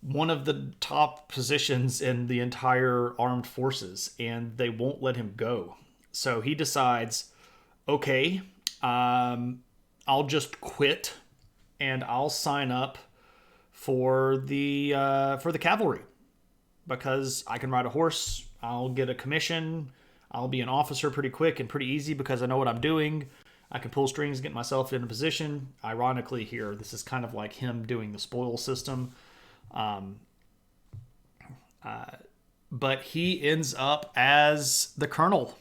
Speaker 1: one of the top positions in the entire armed forces, and they won't let him go. So he decides, okay, I'll just quit and I'll sign up for the cavalry, because I can ride a horse. I'll get a commission. I'll be an officer pretty quick and pretty easy because I know what I'm doing. I can pull strings, get myself in a position. Ironically here, this is kind of like him doing the spoil system. But he ends up as the colonel.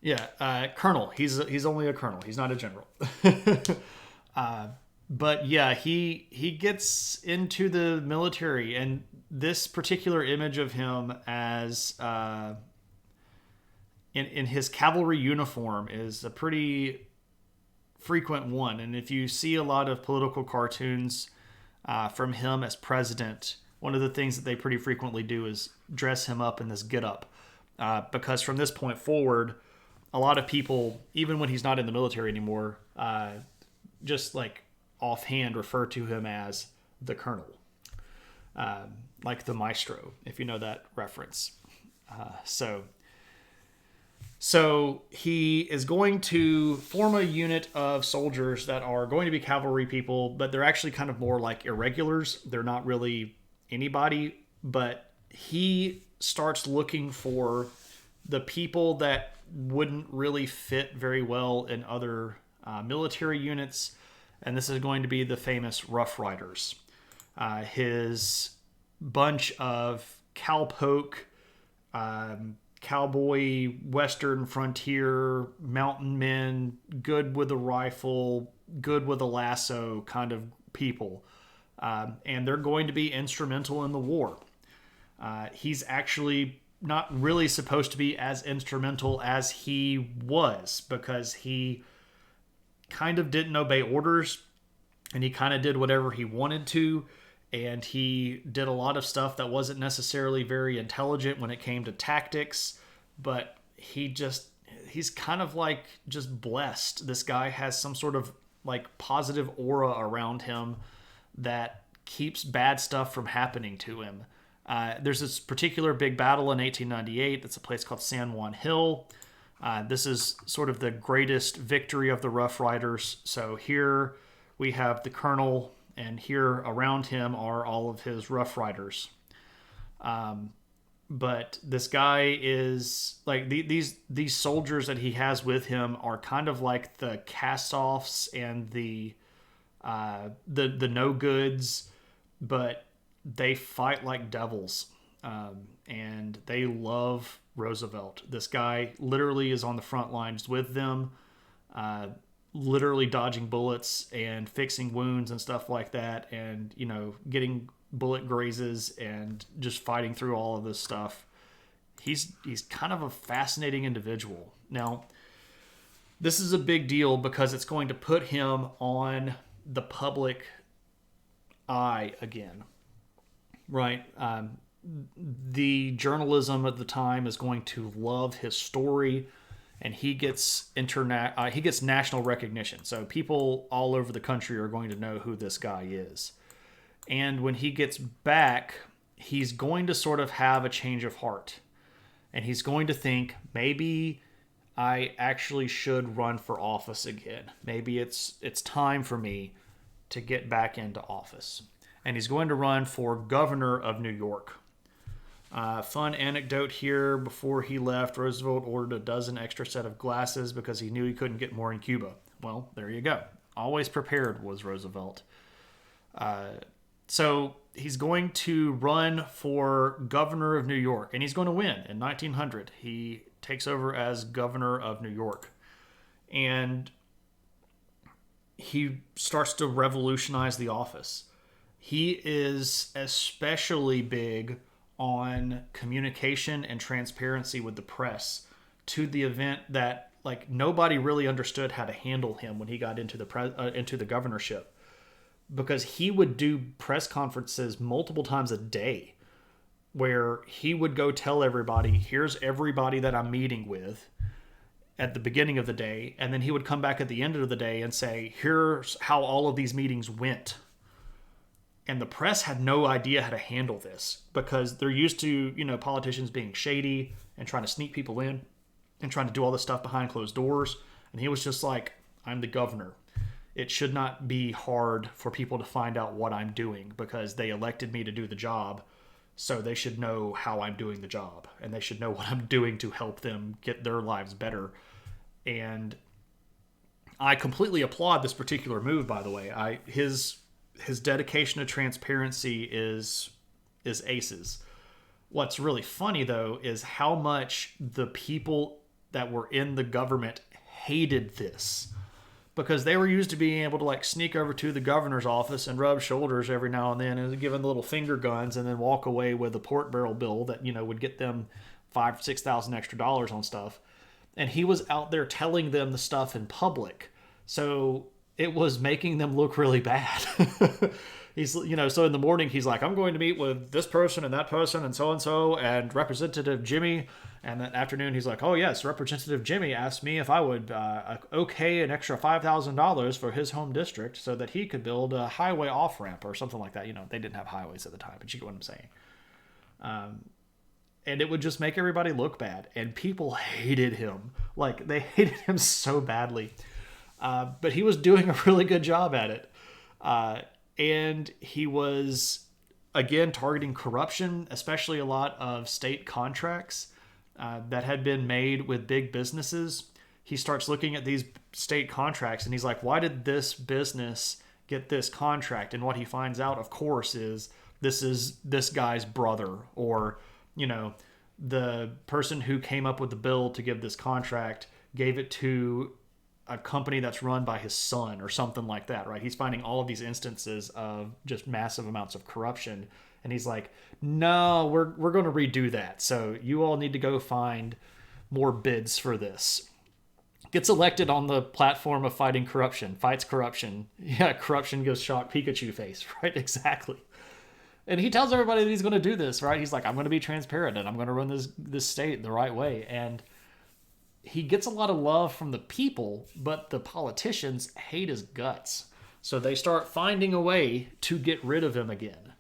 Speaker 1: Yeah, colonel. He's only a colonel. He's not a general. But yeah, he gets into the military, and this particular image of him as in his cavalry uniform is a pretty frequent one. And if you see a lot of political cartoons from him as president, one of the things that they pretty frequently do is dress him up in this getup, because from this point forward, a lot of people, even when he's not in the military anymore, just like offhand refer to him as the colonel, like the maestro, if you know that reference. So he is going to form a unit of soldiers that are going to be cavalry people, but they're actually kind of more like irregulars. They're not really anybody, but he starts looking for the people that wouldn't really fit very well in other military units, and this is going to be the famous Rough Riders. His bunch of cowpoke, cowboy, western frontier, mountain men, good with a rifle, good with a lasso kind of people. And they're going to be instrumental in the war. He's actually not really supposed to be as instrumental as he was, because he kind of didn't obey orders, and he kind of did whatever he wanted to, and he did a lot of stuff that wasn't necessarily very intelligent when it came to tactics, but he's kind of like just blessed. This guy has some sort of like positive aura around him that keeps bad stuff from happening to him. There's this particular big battle in 1898. It's a place called San Juan Hill. This is sort of the greatest victory of the Rough Riders. So here we have the colonel, and here around him are all of his Rough Riders. But this guy is like these soldiers that he has with him are kind of like the cast-offs and the no goods, but they fight like devils, and they love Roosevelt. This guy literally is on the front lines with them, literally dodging bullets and fixing wounds and stuff like that, and getting bullet grazes and just fighting through all of this stuff. He's kind of a fascinating individual. Now, this is a big deal because it's going to put him on the public eye again, right? The journalism at the time is going to love his story. and he gets he gets national recognition. So people all over the country are going to know who this guy is. And when he gets back, he's going to sort of have a change of heart. And he's going to think, maybe I actually should run for office again. Maybe it's time for me to get back into office. And he's going to run for governor of New York. Fun anecdote here: before he left, Roosevelt ordered a dozen extra set of glasses because he knew he couldn't get more in Cuba. Well, there you go. Always prepared was Roosevelt. So he's going to run for governor of New York, and he's going to win. In 1900, he takes over as governor of New York. And he starts to revolutionize the office. He is especially big on communication and transparency with the press, to the event that like nobody really understood how to handle him when he got into the governorship, because he would do press conferences multiple times a day where he would go tell everybody, here's everybody that I'm meeting with at the beginning of the day, and then he would come back at the end of the day and say, here's how all of these meetings went. And the press had no idea how to handle this because they're used to, politicians being shady and trying to sneak people in and trying to do all this stuff behind closed doors. And he was just like, I'm the governor. It should not be hard for people to find out what I'm doing because they elected me to do the job. So they should know how I'm doing the job, and they should know what I'm doing to help them get their lives better. And I completely applaud this particular move, by the way. His dedication to transparency is aces. What's really funny, though, is how much the people that were in the government hated this, because they were used to being able to like sneak over to the governor's office and rub shoulders every now and then and give them little finger guns and then walk away with a pork barrel bill that would get them $5,000-6,000 extra dollars on stuff. And he was out there telling them the stuff in public, so it was making them look really bad. He's, so in the morning he's like, I'm going to meet with this person and that person and so and Representative Jimmy. And that afternoon he's like, oh yes, Representative Jimmy asked me if I would okay an extra $5,000 for his home district so that he could build a highway off ramp or something like that. They didn't have highways at the time, but you get what I'm saying. And it would just make everybody look bad, and people hated him. Like, they hated him so badly. But he was doing a really good job at it. And he was, again, targeting corruption, especially a lot of state contracts that had been made with big businesses. He starts looking at these state contracts, and he's like, why did this business get this contract? And what he finds out, of course, is this guy's brother, or, the person who came up with the bill to give this contract gave it to a company that's run by his son or something like that, right? He's finding all of these instances of just massive amounts of corruption. And he's like, no, we're going to redo that. So you all need to go find more bids for this. Gets elected on the platform of fighting corruption, fights corruption. Yeah, corruption gives shock Pikachu face, right? Exactly. And he tells everybody that he's going to do this, right? He's like, I'm going to be transparent and I'm going to run this state the right way. And he gets a lot of love from the people, but the politicians hate his guts. So they start finding a way to get rid of him again.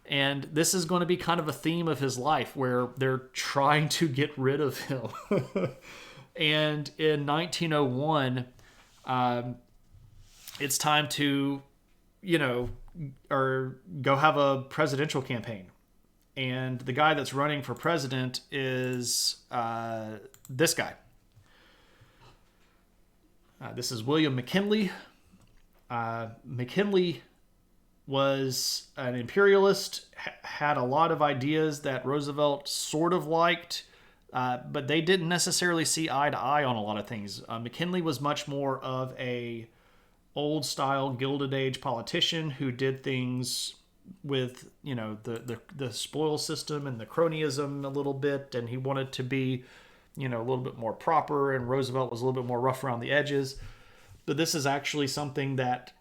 Speaker 1: And this is going to be kind of a theme of his life, where they're trying to get rid of him. And in 1901, it's time to, or go have a presidential campaign. And the guy that's running for president is this guy. This is William McKinley. McKinley was an imperialist, had a lot of ideas that Roosevelt sort of liked, but they didn't necessarily see eye to eye on a lot of things. McKinley was much more of a old-style Gilded Age politician who did things with, the spoil system and the cronyism a little bit, and he wanted to be a little bit more proper, and Roosevelt was a little bit more rough around the edges. But this is actually something that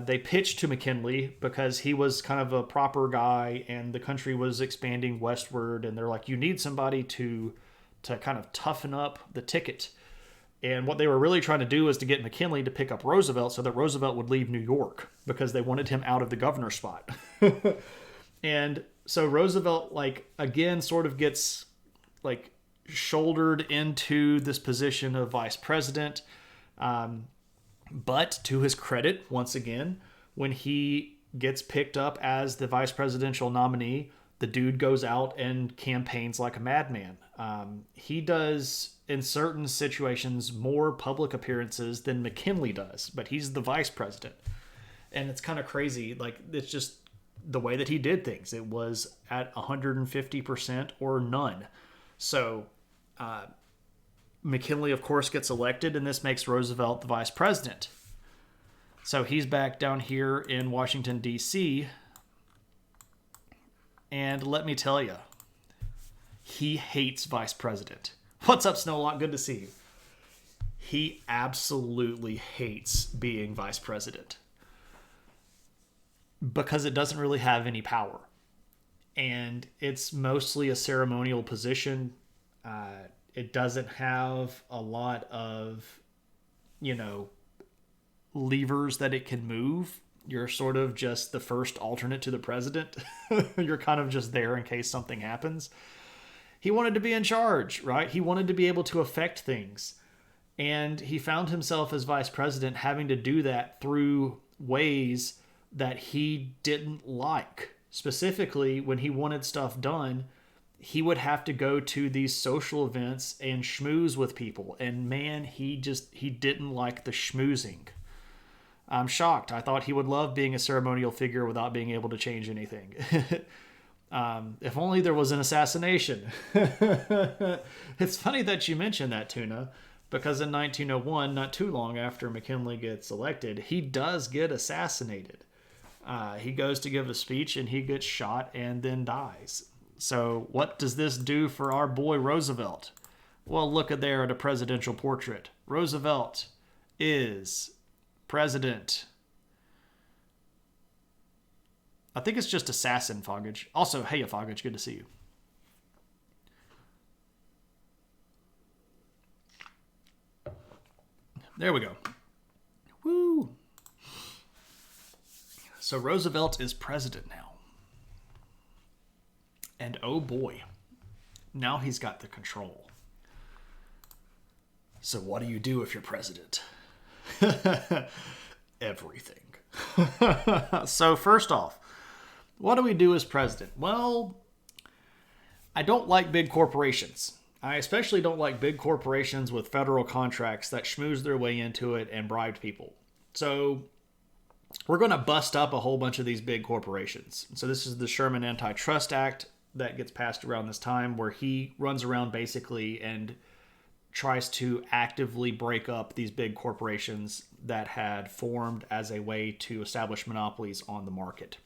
Speaker 1: they pitched to McKinley because he was kind of a proper guy, and the country was expanding westward, and they're like, you need somebody to kind of toughen up the ticket. And what they were really trying to do is to get McKinley to pick up Roosevelt so that Roosevelt would leave New York because they wanted him out of the governor spot. And so Roosevelt, like, again, sort of gets, like, shouldered into this position of vice president. But to his credit, once again, when he gets picked up as the vice presidential nominee, the dude goes out and campaigns like a madman. He does, in certain situations, more public appearances than McKinley does, but he's the vice president. And it's kind of crazy. Like, it's just the way that he did things. It was at 150% or none. So McKinley, of course, gets elected, and this makes Roosevelt the vice president. So he's back down here in Washington, D.C., and let me tell you, he hates vice president. What's up, Snowlock? Good to see you. He absolutely hates being vice president because it doesn't really have any power. And it's mostly a ceremonial position. It doesn't have a lot of, levers that it can move. You're sort of just the first alternate to the president. You're kind of just there in case something happens. He wanted to be in charge, right? He wanted to be able to affect things. And he found himself as vice president having to do that through ways that he didn't like. Specifically, when he wanted stuff done, he would have to go to these social events and schmooze with people. And man, he didn't like the schmoozing. I'm shocked. I thought he would love being a ceremonial figure without being able to change anything. If only there was an assassination. It's funny that you mentioned that, Tuna, because in 1901, not too long after McKinley gets elected, he does get assassinated. He goes to give a speech and he gets shot and then dies. So what does this do for our boy Roosevelt? Well, look at there at a presidential portrait. Roosevelt is president. I think it's just assassin, Foggage. Also, hey, Foggage, good to see you. There we go. Woo! So Roosevelt is president now. And oh boy, now he's got the control. So what do you do if you're president? Everything. So first off, what do we do as president? Well, I don't like big corporations. I especially don't like big corporations with federal contracts that schmooze their way into it and bribed people. So we're going to bust up a whole bunch of these big corporations. So this is the Sherman Antitrust Act that gets passed around this time, where he runs around basically and tries to actively break up these big corporations that had formed as a way to establish monopolies on the market.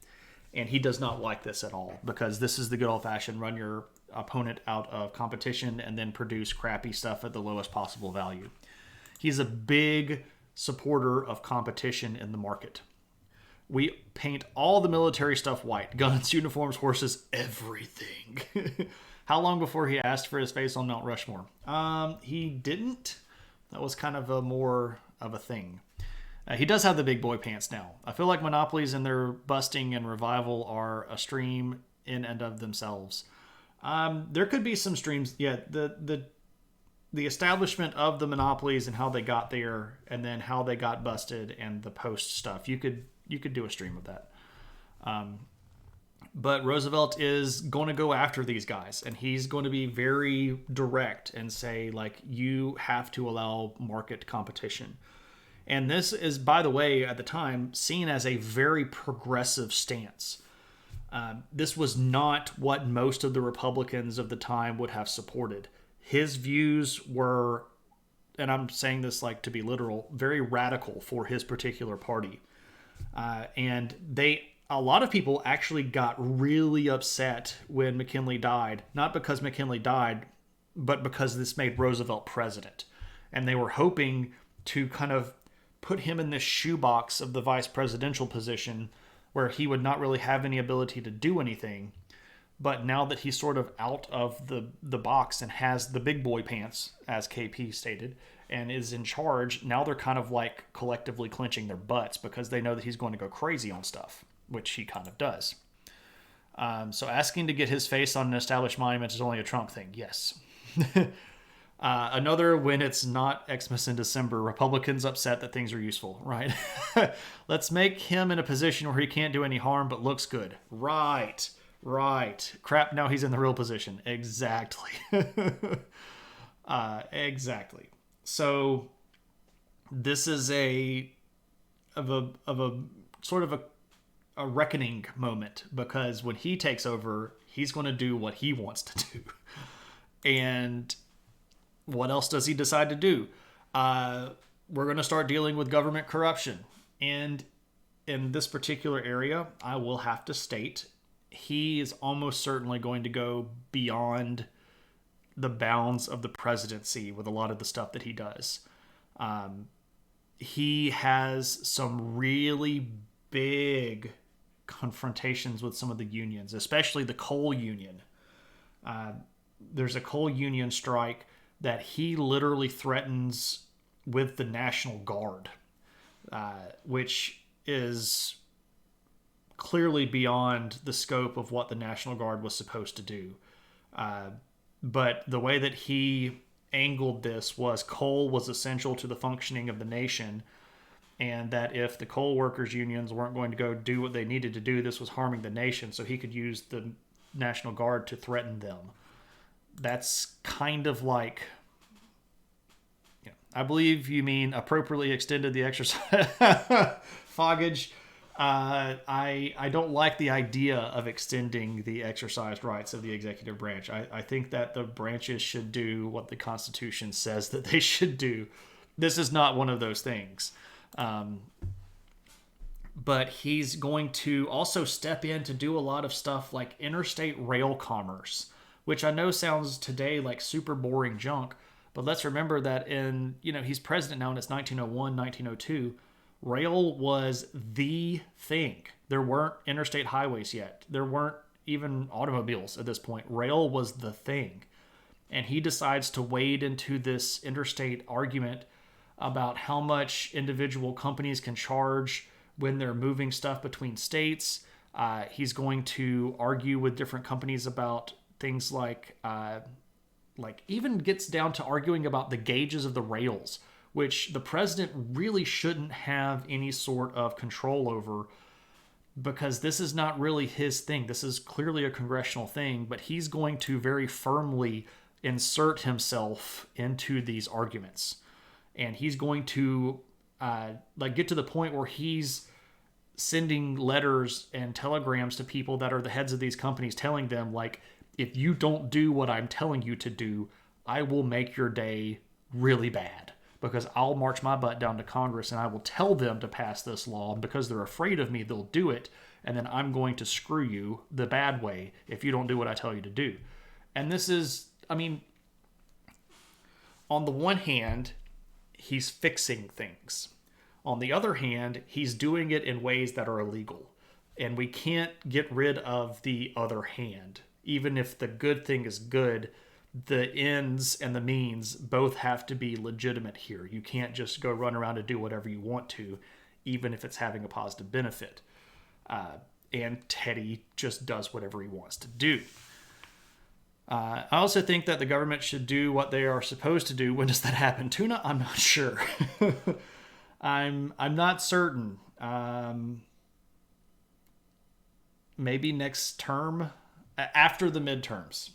Speaker 1: And he does not like this at all, because this is the good old-fashioned run your opponent out of competition and then produce crappy stuff at the lowest possible value. He's a big supporter of competition in the market. We paint all the military stuff white. Guns, uniforms, horses, everything. How long before he asked for his face on Mount Rushmore? He didn't. That was kind of a more of a thing. He does have the big boy pants now. I feel like monopolies and their busting and revival are a stream in and of themselves. There could be some streams. Yeah, the establishment of the monopolies and how they got there, and then how they got busted, and the post stuff. You could do a stream of that. But Roosevelt is going to go after these guys, and he's going to be very direct and say, like, you have to allow market competition. And this is, by the way, at the time, seen as a very progressive stance. This was not what most of the Republicans of the time would have supported. His views were, and I'm saying this like to be literal, very radical for his particular party. And a lot of people actually got really upset when McKinley died, not because McKinley died, but because this made Roosevelt president. And they were hoping to kind of put him in this shoebox of the vice presidential position where he would not really have any ability to do anything. But now that he's sort of out of the box and has the big boy pants, as KP stated, and is in charge, now they're kind of like collectively clenching their butts because they know that he's going to go crazy on stuff, which he kind of does. So asking to get his face on an established monument is only a Trump thing. Yes. Another, when it's not Xmas in December, Republicans upset that things are useful, right? Let's make him in a position where he can't do any harm but looks good. Right. Crap, now he's in the real position. Exactly. Exactly. So this is a sort of a reckoning moment, because when he takes over, he's going to do what he wants to do. And what else does he decide to do? We're going to start dealing with government corruption. And in this particular area, I will have to state, he is almost certainly going to go beyond the bounds of the presidency with a lot of the stuff that he does. He has some really big confrontations with some of the unions, especially the coal union. There's a coal union strike that he literally threatens with the National Guard, which is clearly beyond the scope of what the National Guard was supposed to do. But the way that he angled this was coal was essential to the functioning of the nation, and that if the coal workers unions weren't going to go do what they needed to do, this was harming the nation, so he could use the National Guard to threaten them. That's kind of like, I believe you mean appropriately extended the exercise. Foggage. I don't like the idea of extending the exercise rights of the executive branch. I think that the branches should do what the Constitution says that they should do. This is not one of those things. But he's going to also step in to do a lot of stuff like interstate rail commerce, which I know sounds today like super boring junk, but let's remember that he's president now and it's 1901, 1902. Rail was the thing. There weren't interstate highways yet. There weren't even automobiles at this point. Rail was the thing. And he decides to wade into this interstate argument about how much individual companies can charge when they're moving stuff between states. He's going to argue with different companies about things like even gets down to arguing about the gauges of the rails, which the president really shouldn't have any sort of control over, because this is not really his thing. This is clearly a congressional thing, but he's going to very firmly insert himself into these arguments. And he's going to get to the point where he's sending letters and telegrams to people that are the heads of these companies, telling them, like, if you don't do what I'm telling you to do, I will make your day really bad, because I'll march my butt down to Congress and I will tell them to pass this law. And because they're afraid of me, they'll do it. And then I'm going to screw you the bad way if you don't do what I tell you to do. And this is, on the one hand, he's fixing things. On the other hand, he's doing it in ways that are illegal. And we can't get rid of the other hand. Even if the good thing is good, the ends and the means both have to be legitimate here. You can't just go run around and do whatever you want to, even if it's having a positive benefit. And Teddy just does whatever he wants to do. I also think that the government should do what they are supposed to do. When does that happen? Tuna? I'm not sure. I'm not certain. Maybe next term, after the midterms.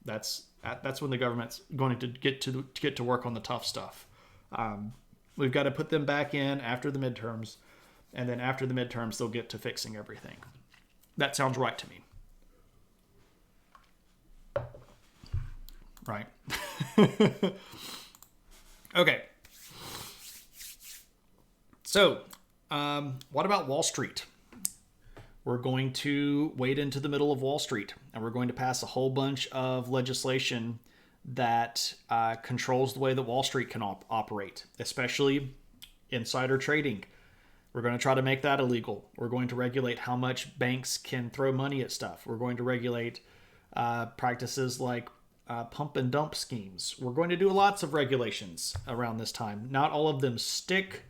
Speaker 1: That's when the government's going to get to work on the tough stuff. We've got to put them back in after the midterms, and then after the midterms, they'll get to fixing everything. That sounds right to me. Right. Okay. So, what about Wall Street? We're going to wade into the middle of Wall Street, and we're going to pass a whole bunch of legislation that controls the way that Wall Street can operate, especially insider trading. We're going to try to make that illegal. We're going to regulate how much banks can throw money at stuff. We're going to regulate practices like pump and dump schemes. We're going to do lots of regulations around this time. Not all of them stick,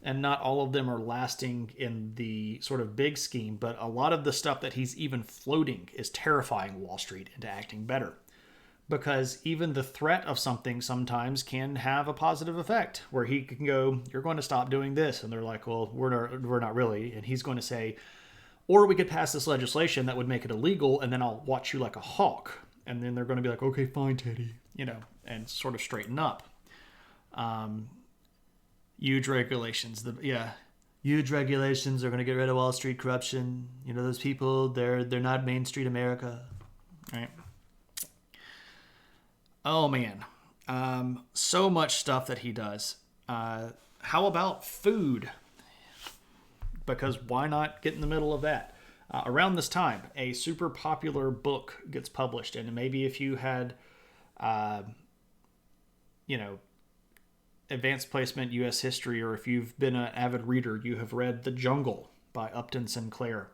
Speaker 1: and not all of them are lasting in the sort of big scheme, but a lot of the stuff that he's even floating is terrifying Wall Street into acting better. Because even the threat of something sometimes can have a positive effect, where he can go, "You're going to stop doing this," and they're like, "Well, we're not really," and he's going to say, "Or we could pass this legislation that would make it illegal, and then I'll watch you like a hawk," and then they're going to be like, "Okay, fine, Teddy," and sort of straighten up. Huge regulations, huge regulations are going to get rid of Wall Street corruption. Those people, they're not Main Street America, right? Oh man, so much stuff that he does. How about food? Because why not get in the middle of that? Around this time, a super popular book gets published, and maybe if you had, advanced placement U.S. history, or if you've been an avid reader, you have read The Jungle by Upton Sinclair.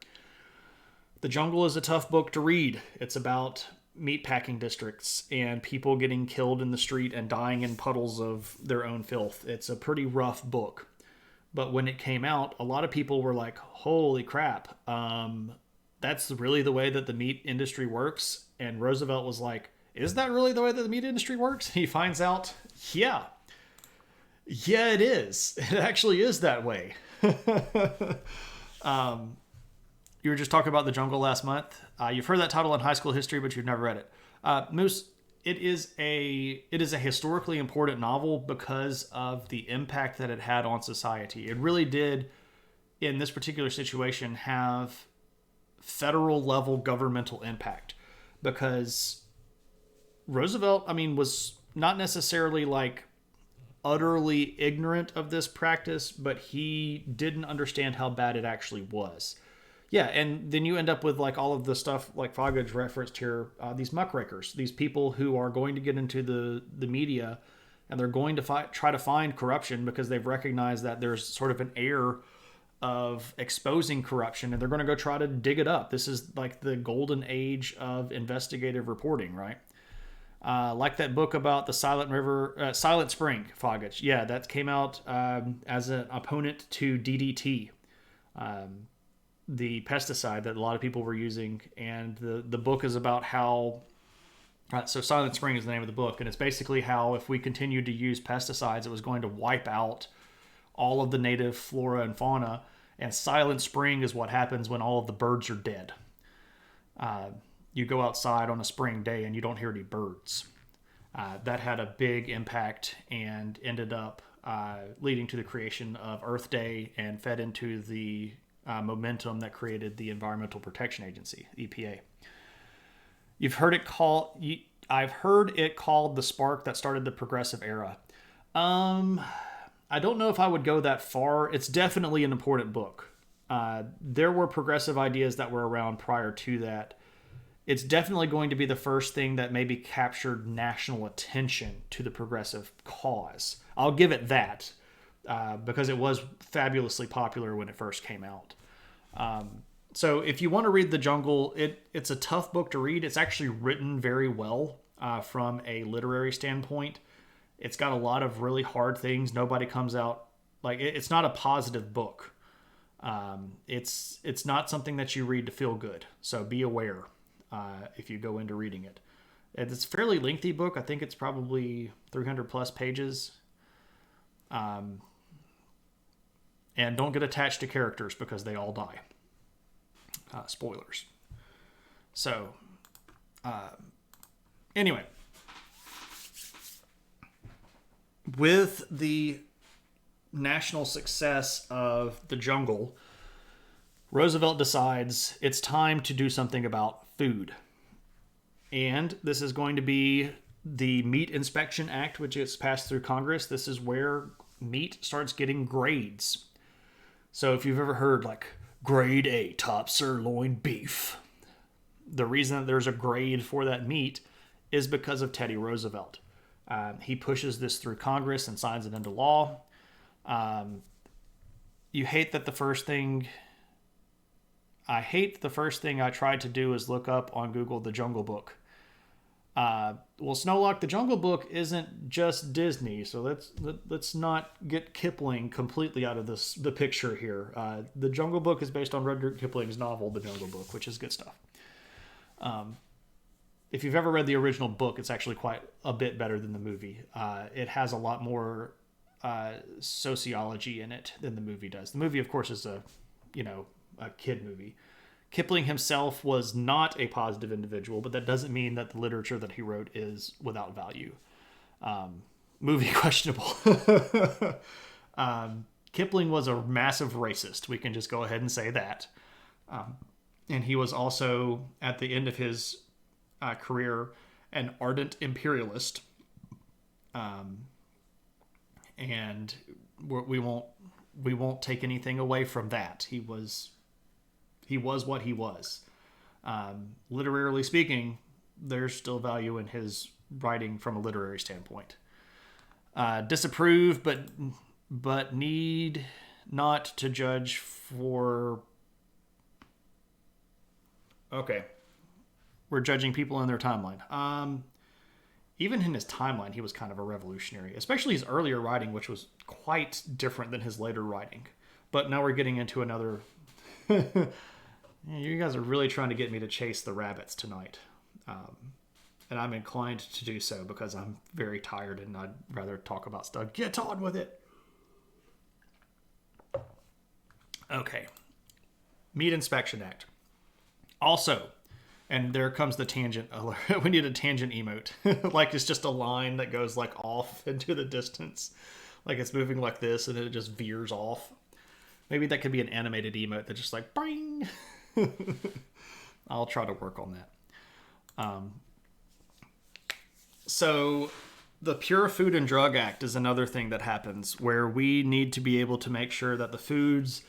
Speaker 1: The Jungle is a tough book to read. It's about meatpacking districts and people getting killed in the street and dying in puddles of their own filth. It's a pretty rough book. But when it came out, a lot of people were like, holy crap, that's really the way that the meat industry works? And Roosevelt was like, is that really the way that the meat industry works? And he finds out, yeah, it is. It actually is that way. You were just talking about The Jungle last month. You've heard that title in high school history, but you've never read it. Moose, it is a historically important novel because of the impact that it had on society. It really did, in this particular situation, have federal level governmental impact, because Roosevelt, was not necessarily like utterly ignorant of this practice, but he didn't understand how bad it actually was. Yeah, and then you end up with like all of the stuff like Foggage referenced here, these muckrakers, these people who are going to get into the media, and they're going to try to find corruption because they've recognized that there's sort of an air of exposing corruption, and they're going to go try to dig it up. This is like the golden age of investigative reporting, right? Like that book about the Silent Spring, Foggage. Yeah, that came out as an opponent to DDT. The pesticide that a lot of people were using, and the book is about how so Silent Spring is the name of the book, and it's basically how if we continued to use pesticides, it was going to wipe out all of the native flora and fauna, and Silent Spring is what happens when all of the birds are dead. You go outside on a spring day and you don't hear any birds. That had a big impact and ended up leading to the creation of Earth Day and fed into the momentum that created the Environmental Protection Agency, EPA. I've heard it called the spark that started the progressive era. I don't know if I would go that far. It's definitely an important book. There were progressive ideas that were around prior to that. It's definitely going to be the first thing that maybe captured national attention to the progressive cause. I'll give it that, because it was fabulously popular when it first came out. So if you want to read The Jungle, it's a tough book to read. It's actually written very well from a literary standpoint. It's got a lot of really hard things. Nobody comes out like it's not a positive book. It's not something that you read to feel good. So be aware if you go into reading it. It's a fairly lengthy book. I think it's probably 300 plus pages. And don't get attached to characters because they all die. Spoilers. So, anyway, with the national success of The Jungle, Roosevelt decides it's time to do something about food. And this is going to be the Meat Inspection Act, which is passed through Congress. This is where meat starts getting grades. So if you've ever heard like grade A top sirloin beef, the reason that there's a grade for that meat is because of Teddy Roosevelt. He pushes this through Congress and signs it into law. you hate that I hate the first thing I tried to do is look up on Google the Jungle Book. Well, Snowlock, the Jungle Book isn't just Disney, so let's not get Kipling completely out of the picture here. The Jungle Book is based on Rudyard Kipling's novel, The Jungle Book, which is good stuff. If you've ever read the original book, it's actually quite a bit better than the movie. It has a lot more sociology in it than the movie does. The movie, of course, is a kid movie. Kipling himself was not a positive individual, but that doesn't mean that the literature that he wrote is without value. Movie questionable. Kipling was a massive racist. We can just go ahead and say that. And he was also, at the end of his career, an ardent imperialist. And we won't take anything away from that. He was what he was. Literarily speaking, there's still value in his writing from a literary standpoint. Disapprove, but need not to judge for... Okay. We're judging people in their timeline. Even in his timeline, he was kind of a revolutionary, especially his earlier writing, which was quite different than his later writing. But now we're getting into another... You guys are really trying to get me to chase the rabbits tonight. And I'm inclined to do so because I'm very tired and I'd rather talk about stuff. Get on with it. Okay. Meat Inspection Act. Also, and there comes the tangent alert. We need a tangent emote. Like it's just a line that goes like off into the distance. Like it's moving like this and it just veers off. Maybe that could be an animated emote that's just like, bing. I'll try to work on that. So the Pure Food and Drug Act is another thing that happens where we need to be able to make sure that the foods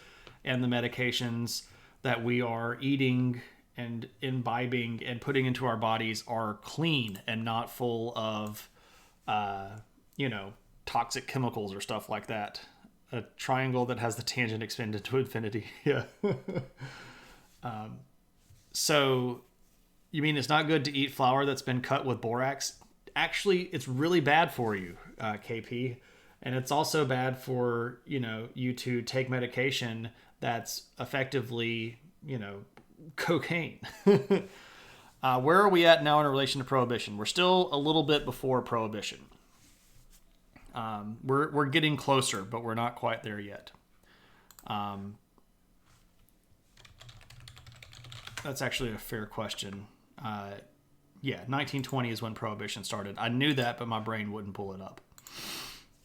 Speaker 1: and the medications that we are eating and imbibing and putting into our bodies are clean and not full of, toxic chemicals or stuff like that. A triangle that has the tangent extended to infinity. Yeah. So you mean it's not good to eat flour that's been cut with borax? Actually, it's really bad for you, KP. And it's also bad for, you to take medication that's effectively, cocaine. Where are we at now in relation to prohibition? We're still a little bit before prohibition. We're getting closer, but we're not quite there yet. That's actually a fair question. 1920 is when Prohibition started. I knew that, but my brain wouldn't pull it up.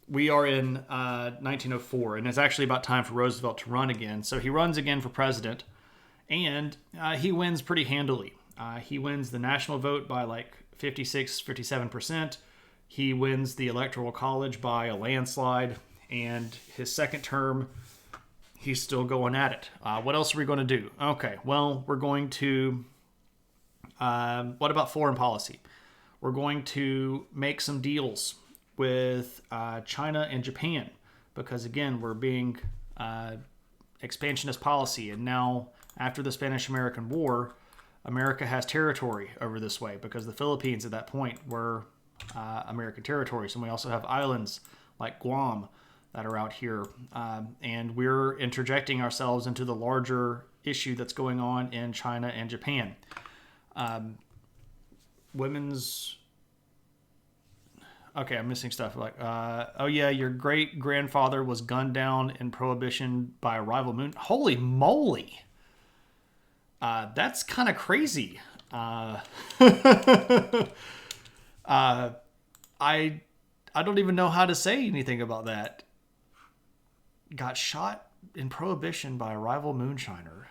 Speaker 1: We are in 1904, and it's actually about time for Roosevelt to run again. So he runs again for president, and he wins pretty handily. He wins the national vote by like 56, 57%. He wins the Electoral College by a landslide, and his second term, he's still going at it. What else are we going to do? Okay, well, we're going to... what about foreign policy? We're going to make some deals with China and Japan because, again, we're being expansionist policy. And now, after the Spanish-American War, America has territory over this way because the Philippines at that point were American territories. And we also have islands like Guam that are out here. And we're interjecting ourselves into the larger issue that's going on in China and Japan. Women's... Okay, I'm missing stuff. Like, your great-grandfather was gunned down in Prohibition by a rival moon. Holy moly! That's kind of crazy. I don't even know how to say anything about that. Got shot in Prohibition by a rival moonshiner.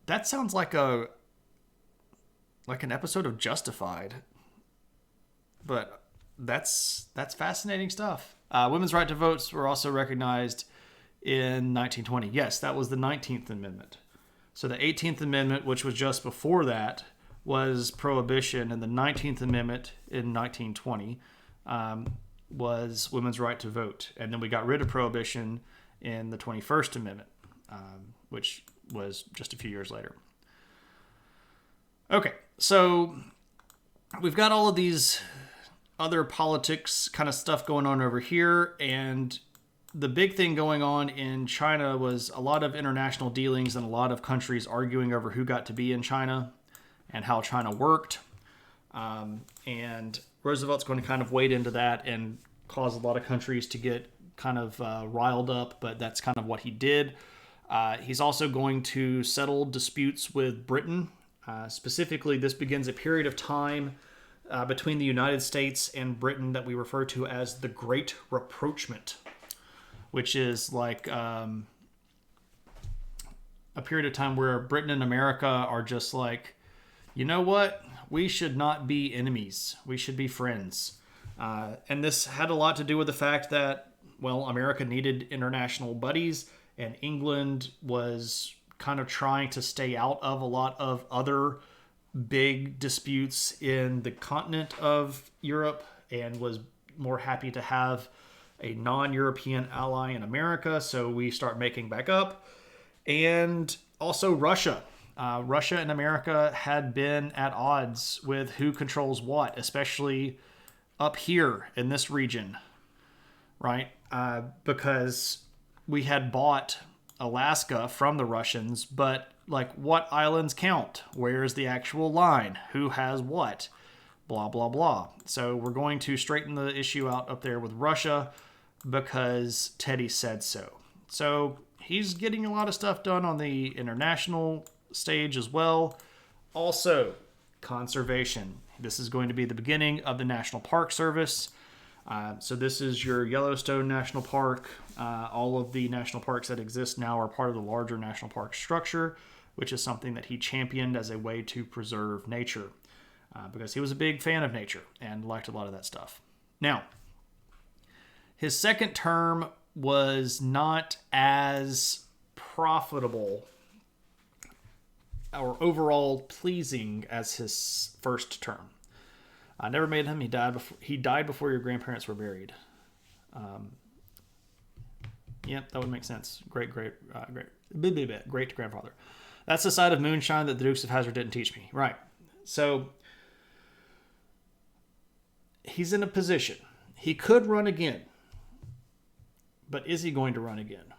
Speaker 1: That sounds like an episode of Justified. But that's fascinating stuff. Women's right to votes were also recognized in 1920. Yes, that was the 19th Amendment. So the 18th Amendment, which was just before that, was Prohibition, and the 19th Amendment in 1920 was women's right to vote. And then we got rid of prohibition in the 21st Amendment, which was just a few years later. Okay, so we've got all of these other politics kind of stuff going on over here, and the big thing going on in China was a lot of international dealings and a lot of countries arguing over who got to be in China and how China worked. And Roosevelt's going to kind of wade into that and cause a lot of countries to get kind of riled up, but that's kind of what he did. He's also going to settle disputes with Britain. Specifically, this begins a period of time between the United States and Britain that we refer to as the Great Rapprochement, which is like a period of time where Britain and America are just like, you know what? We should not be enemies. We should be friends. And this had a lot to do with the fact that, well, America needed international buddies, and England was kind of trying to stay out of a lot of other big disputes in the continent of Europe and was more happy to have a non-European ally in America. So we start making back up. And also Russia. Russia and America had been at odds with who controls what, especially up here in this region, right? Because we had bought Alaska from the Russians, but like, what islands count? Where's the actual line? Who has what? Blah, blah, blah. So we're going to straighten the issue out up there with Russia because Teddy said so. So he's getting a lot of stuff done on the international stage as well. Also, conservation. This is going to be the beginning of the National Park Service. So this is your Yellowstone National Park. All of the national parks that exist now are part of the larger national park structure, which is something that he championed as a way to preserve nature, because he was a big fan of nature and liked a lot of that stuff. Now, his second term was not as profitable or overall pleasing as his first term. I never made him. He died before your grandparents were buried. Yep, that would make sense. Great grandfather. That's the side of moonshine that the Dukes of Hazzard didn't teach me. Right. So he's in a position. He could run again. But is he going to run again?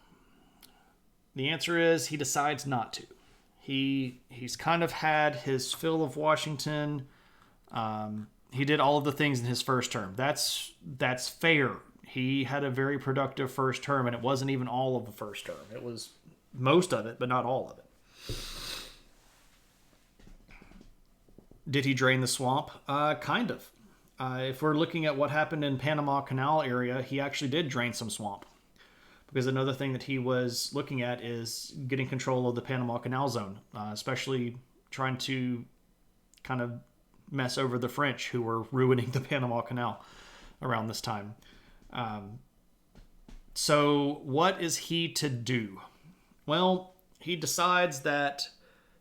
Speaker 1: The answer is he decides not to. He's kind of had his fill of Washington. He did all of the things in his first term. That's fair. He had a very productive first term, and it wasn't even all of the first term. It was most of it, but not all of it. Did he drain the swamp? Kind of. If we're looking at what happened in Panama Canal area, he actually did drain some swamp. Because another thing that he was looking at is getting control of the Panama Canal zone, especially trying to kind of mess over the French who were ruining the Panama Canal around this time. So what is he to do? Well, he decides that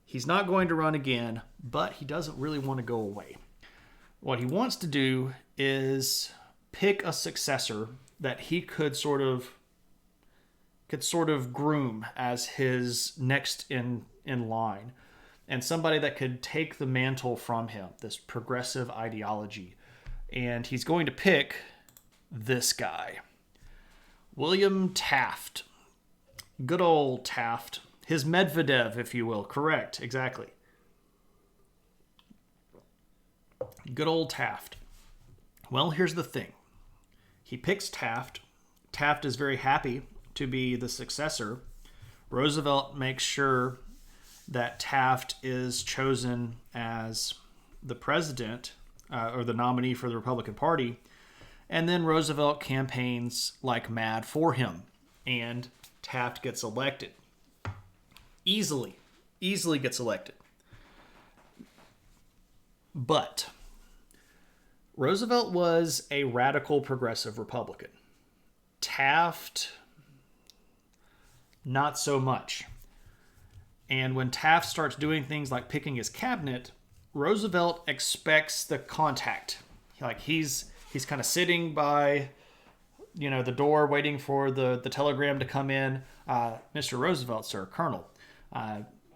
Speaker 1: he's not going to run again, but he doesn't really want to go away. What he wants to do is pick a successor that he could sort of groom as his next in line, and somebody that could take the mantle from him, this progressive ideology. And he's going to pick this guy, William Taft. Good old Taft. His Medvedev, if you will. Correct. Exactly. Good old Taft. Well, here's the thing. He picks Taft. Taft is very happy to be the successor. Roosevelt makes sure that Taft is chosen as the president or the nominee for the Republican Party. And then Roosevelt campaigns like mad for him. And Taft gets elected. Easily gets elected. But Roosevelt was a radical progressive Republican. Taft, not so much. And when Taft starts doing things like picking his cabinet, Roosevelt expects the contact. Like he's He's kind of sitting by, the door waiting for the telegram to come in. Mr. Roosevelt, sir, Colonel,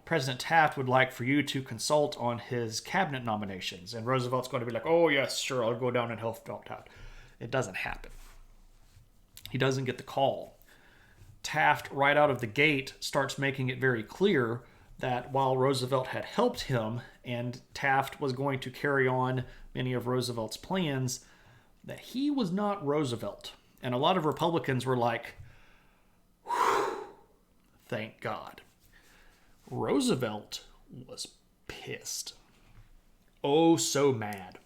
Speaker 1: President Taft would like for you to consult on his cabinet nominations. And Roosevelt's going to be like, oh, yes, sure, I'll go down and help Taft. It doesn't happen. He doesn't get the call. Taft, right out of the gate, starts making it very clear that while Roosevelt had helped him and Taft was going to carry on many of Roosevelt's plans, that he was not Roosevelt. And a lot of Republicans were like, thank God. Roosevelt was pissed. Oh, so mad.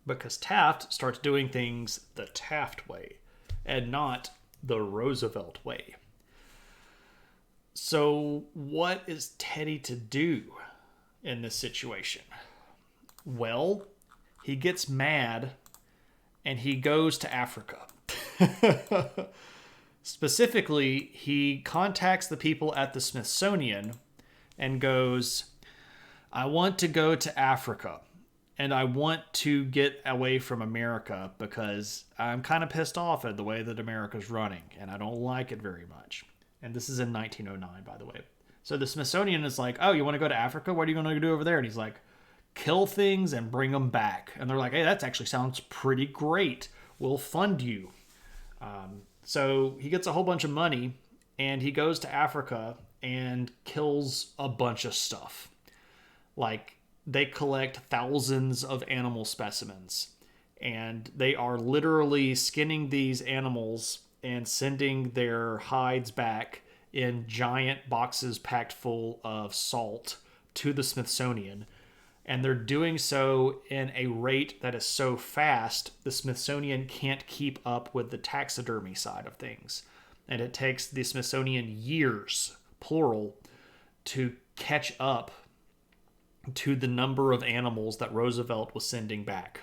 Speaker 1: Because Taft starts doing things the Taft way and not the Roosevelt way. So what is Teddy to do in this situation? Well, he gets mad and he goes to Africa. Specifically, he contacts the people at the Smithsonian and goes, I want to go to Africa and I want to get away from America because I'm kind of pissed off at the way that America's running and I don't like it very much. And this is in 1909, by the way. So the Smithsonian is like, oh, you want to go to Africa? What are you going to do over there? And he's like, kill things and bring them back. And they're like, hey, that actually sounds pretty great. We'll fund you. So he gets a whole bunch of money and he goes to Africa and kills a bunch of stuff. Like, they collect thousands of animal specimens and they are literally skinning these animals and sending their hides back in giant boxes packed full of salt to the Smithsonian. And they're doing so in a rate that is so fast, the Smithsonian can't keep up with the taxidermy side of things. And it takes the Smithsonian years, plural, to catch up to the number of animals that Roosevelt was sending back.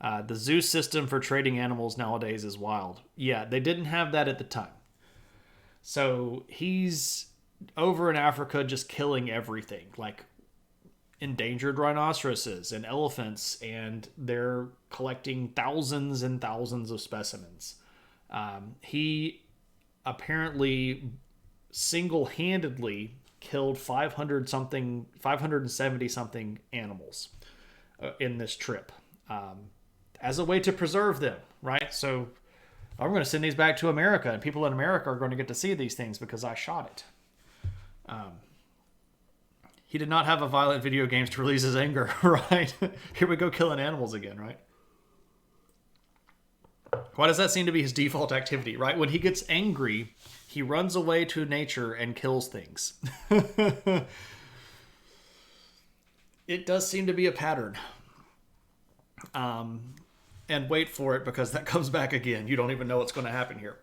Speaker 1: The zoo system for trading animals nowadays is wild. Yeah, they didn't have that at the time. So he's over in Africa just killing everything, like endangered rhinoceroses and elephants, and they're collecting thousands and thousands of specimens. He apparently single-handedly killed 570 something animals in this trip. As a way to preserve them, right? So I'm going to send these back to America, and people in America are going to get to see these things because I shot it. He did not have a violent video games to release his anger, right? Here we go killing animals again, right? Why does that seem to be his default activity, right? When he gets angry, he runs away to nature and kills things. It does seem to be a pattern. And wait for it, because that comes back again. You don't even know what's going to happen here.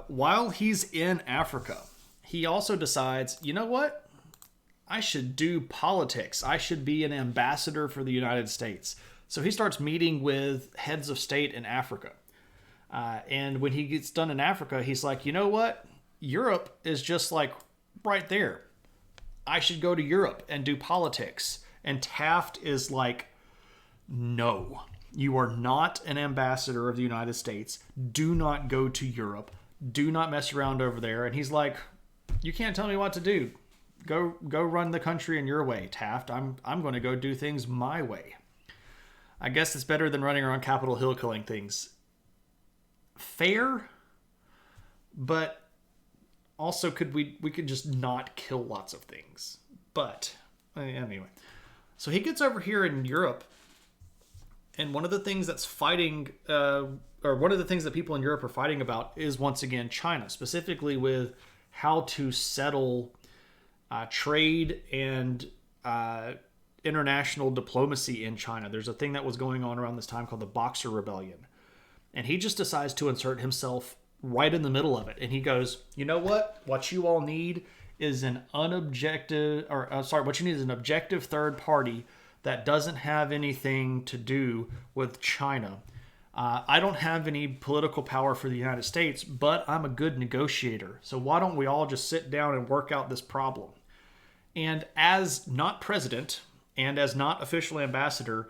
Speaker 1: While he's in Africa, he also decides, you know what? I should do politics. I should be an ambassador for the United States. So he starts meeting with heads of state in Africa. And when he gets done in Africa, he's like, you know what? Europe is just like right there. I should go to Europe and do politics. And Taft is like, no, you are not an ambassador of the United States. Do not go to Europe. Do not mess around over there. And he's like, you can't tell me what to do. Go run the country in your way, Taft. I'm going to go do things my way. I guess it's better than running around Capitol Hill killing things. Fair, but also we could just not kill lots of things. But anyway, so he gets over here in Europe, and one of the things that's fighting, or one of the things that people in Europe are fighting about is once again China, specifically with how to settle trade and international diplomacy in China. There's a thing that was going on around this time called the Boxer Rebellion. And he just decides to insert himself right in the middle of it. And he goes, you know what? What you all need is an unobjective, what you need is an objective third party that doesn't have anything to do with China. I don't have any political power for the United States, but I'm a good negotiator. So why don't we all just sit down and work out this problem? And as not president and as not official ambassador,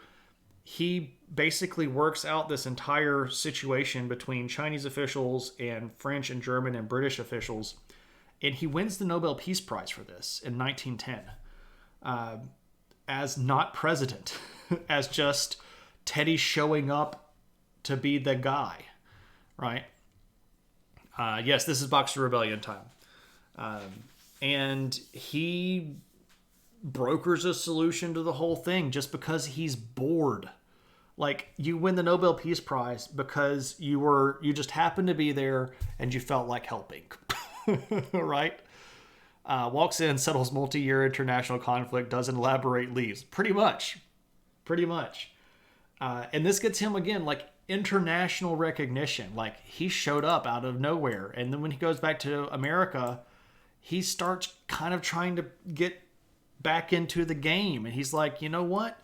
Speaker 1: he basically works out this entire situation between Chinese officials and French and German and British officials, and he wins the Nobel Peace Prize for this in 1910, as not president, as just Teddy showing up to be the guy, right? Yes, this is Boxer Rebellion time. And he brokers a solution to the whole thing just because he's bored. Like, you win the Nobel Peace Prize because you just happened to be there and you felt like helping. Right? Walks in, settles multi-year international conflict, doesn't elaborate, leaves. Pretty much. And this gets him, again, like, international recognition. Like, he showed up out of nowhere. And then when he goes back to America, he starts kind of trying to get back into the game. And he's like, you know what?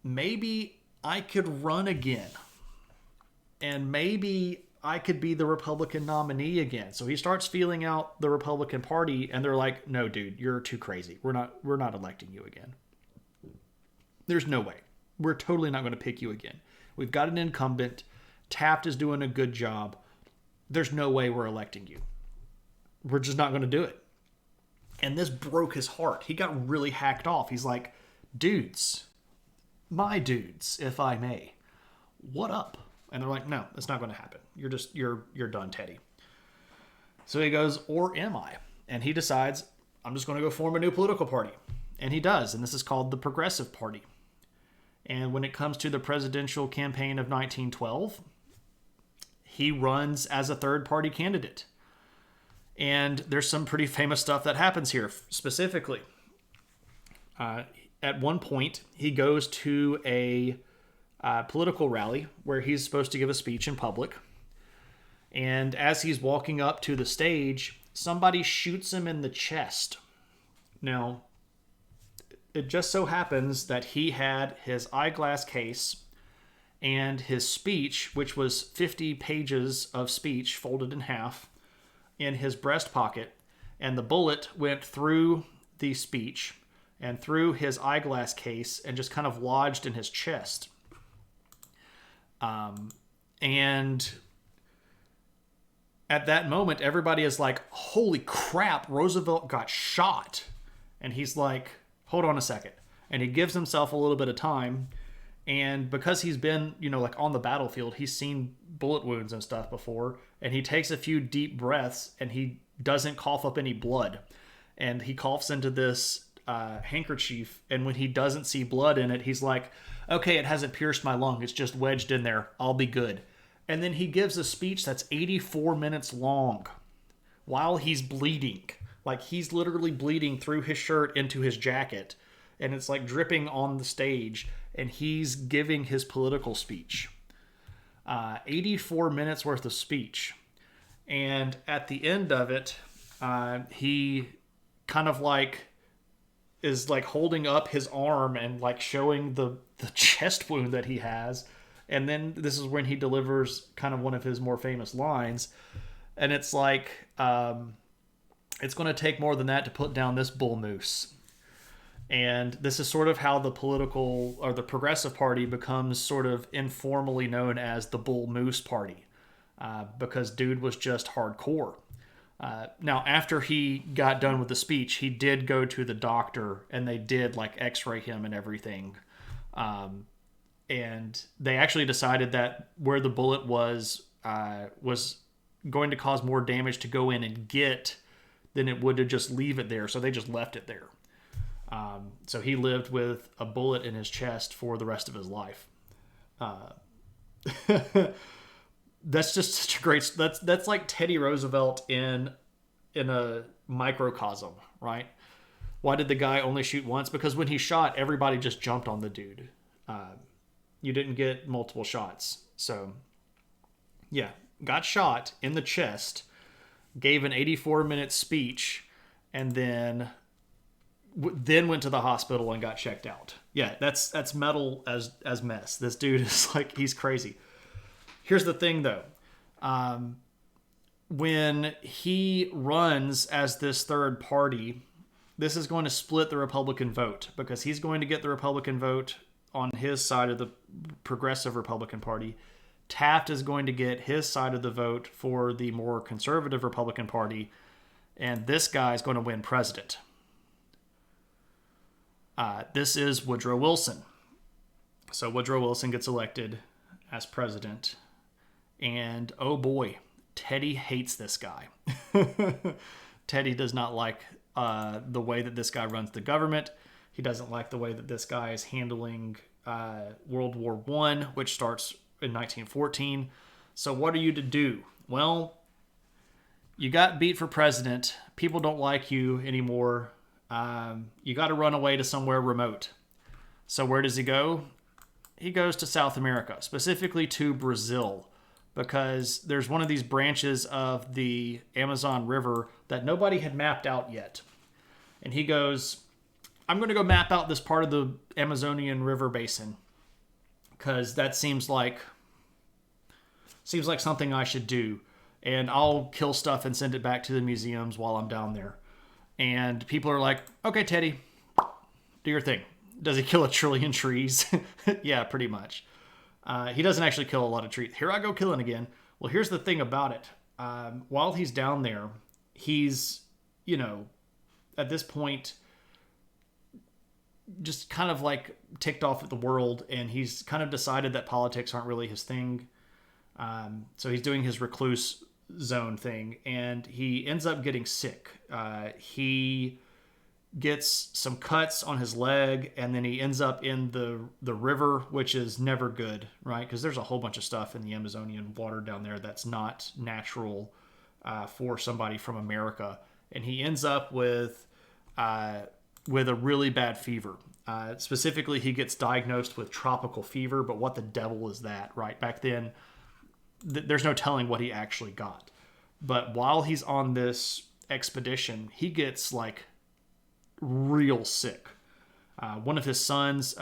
Speaker 1: Maybe I could run again. And maybe I could be the Republican nominee again. So he starts feeling out the Republican Party, and they're like, no, dude, you're too crazy. We're not electing you again. There's no way. We're totally not going to pick you again. We've got an incumbent. Taft is doing a good job. There's no way we're electing you. We're just not going to do it. And this broke his heart. He got really hacked off. He's like, dudes, my dudes, if I may, what up? And they're like, no, it's not going to happen. You're done, Teddy. So he goes, or am I? And he decides, I'm just going to go form a new political party. And he does. And this is called the Progressive Party. And when it comes to the presidential campaign of 1912, he runs as a third party candidate. And there's some pretty famous stuff that happens here. Specifically, at one point, he goes to a political rally where he's supposed to give a speech in public. And as he's walking up to the stage, somebody shoots him in the chest. Now, it just so happens that he had his eyeglass case and his speech, which was 50 pages of speech folded in half, in his breast pocket, and the bullet went through the speech and through his eyeglass case and just kind of lodged in his chest. And at that moment, everybody is like, holy crap, Roosevelt got shot. And he's like, hold on a second. And he gives himself a little bit of time. And because he's been, like on the battlefield, he's seen bullet wounds and stuff before. And he takes a few deep breaths and he doesn't cough up any blood. And he coughs into this handkerchief. And when he doesn't see blood in it, he's like, okay, it hasn't pierced my lung. It's just wedged in there. I'll be good. And then he gives a speech that's 84 minutes long while he's bleeding. Like, he's literally bleeding through his shirt into his jacket. And it's like dripping on the stage. And he's giving his political speech. 84 minutes worth of speech. And at the end of it, he kind of like is like holding up his arm and like showing the chest wound that he has. And then this is when he delivers kind of one of his more famous lines. And it's like, it's going to take more than that to put down this bull moose. And this is sort of how the political or the Progressive Party becomes sort of informally known as the Bull Moose Party, because dude was just hardcore. Now, after he got done with the speech, he did go to the doctor and they did like x-ray him and everything. And they actually decided that where the bullet was going to cause more damage to go in and get than it would to just leave it there. So they just left it there. So he lived with a bullet in his chest for the rest of his life. That's just such a great. That's like Teddy Roosevelt in a microcosm, right? Why did the guy only shoot once? Because when he shot, everybody just jumped on the dude. You didn't get multiple shots, so yeah, got shot in the chest, gave an 84-minute speech, and then went to the hospital and got checked out. Yeah, that's metal as mess. This dude is like, he's crazy. Here's the thing though. When he runs as this third party, this is going to split the Republican vote because he's going to get the Republican vote on his side of the progressive Republican Party. Taft is going to get his side of the vote for the more conservative Republican Party, and this guy is going to win president. This is Woodrow Wilson. So Woodrow Wilson gets elected as president, and oh boy, Teddy hates this guy. Teddy does not like the way that this guy runs the government. He doesn't like the way that this guy is handling World War I, which starts in 1914. So what are you to do? Well, you got beat for president. People don't like you anymore. You got to run away to somewhere remote. So where does he go? He goes to South America, specifically to Brazil, because there's one of these branches of the Amazon River that nobody had mapped out yet. And he goes, I'm going to go map out this part of the Amazonian River basin, because that seems like something I should do. And I'll kill stuff and send it back to the museums while I'm down there. And people are like, okay, Teddy, do your thing. Does he kill 1 trillion trees? Yeah, pretty much. He doesn't actually kill a lot of trees. Here I go killing again. Well, here's the thing about it. While he's down there, he's, at this point, just kind of like ticked off at the world, and he's kind of decided that politics aren't really his thing. So he's doing his recluse zone thing, and he ends up getting sick. He gets some cuts on his leg, and then he ends up in the river, which is never good, right? Because there's a whole bunch of stuff in the Amazonian water down there that's not natural for somebody from America. And he ends up with a really bad fever. Specifically, he gets diagnosed with tropical fever, but what the devil is that, right? Back then, there's no telling what he actually got. But while he's on this expedition, he gets like real sick. One of his sons,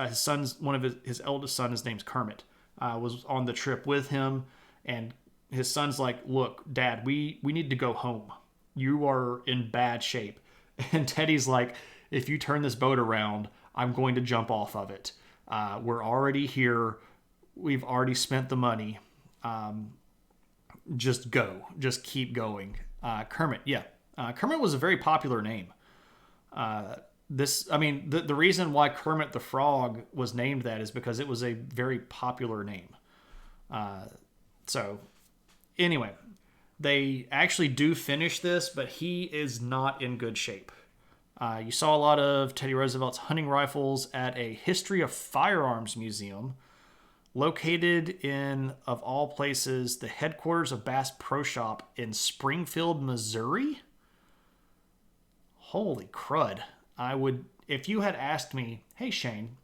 Speaker 1: one of his eldest son, his name's Kermit, was on the trip with him, and his son's like, look, Dad, we need to go home. You are in bad shape. And Teddy's like, if you turn this boat around, I'm going to jump off of it. We're already here. We've already spent the money. Just go. Just keep going. Kermit, yeah. Kermit was a very popular name. The reason why Kermit the Frog was named that is because it was a very popular name. So, anyway, they actually do finish this, but he is not in good shape. You saw a lot of Teddy Roosevelt's hunting rifles at a History of Firearms museum located in, of all places, the headquarters of Bass Pro Shop in Springfield, Missouri. Holy crud. If you had asked me, hey Shane,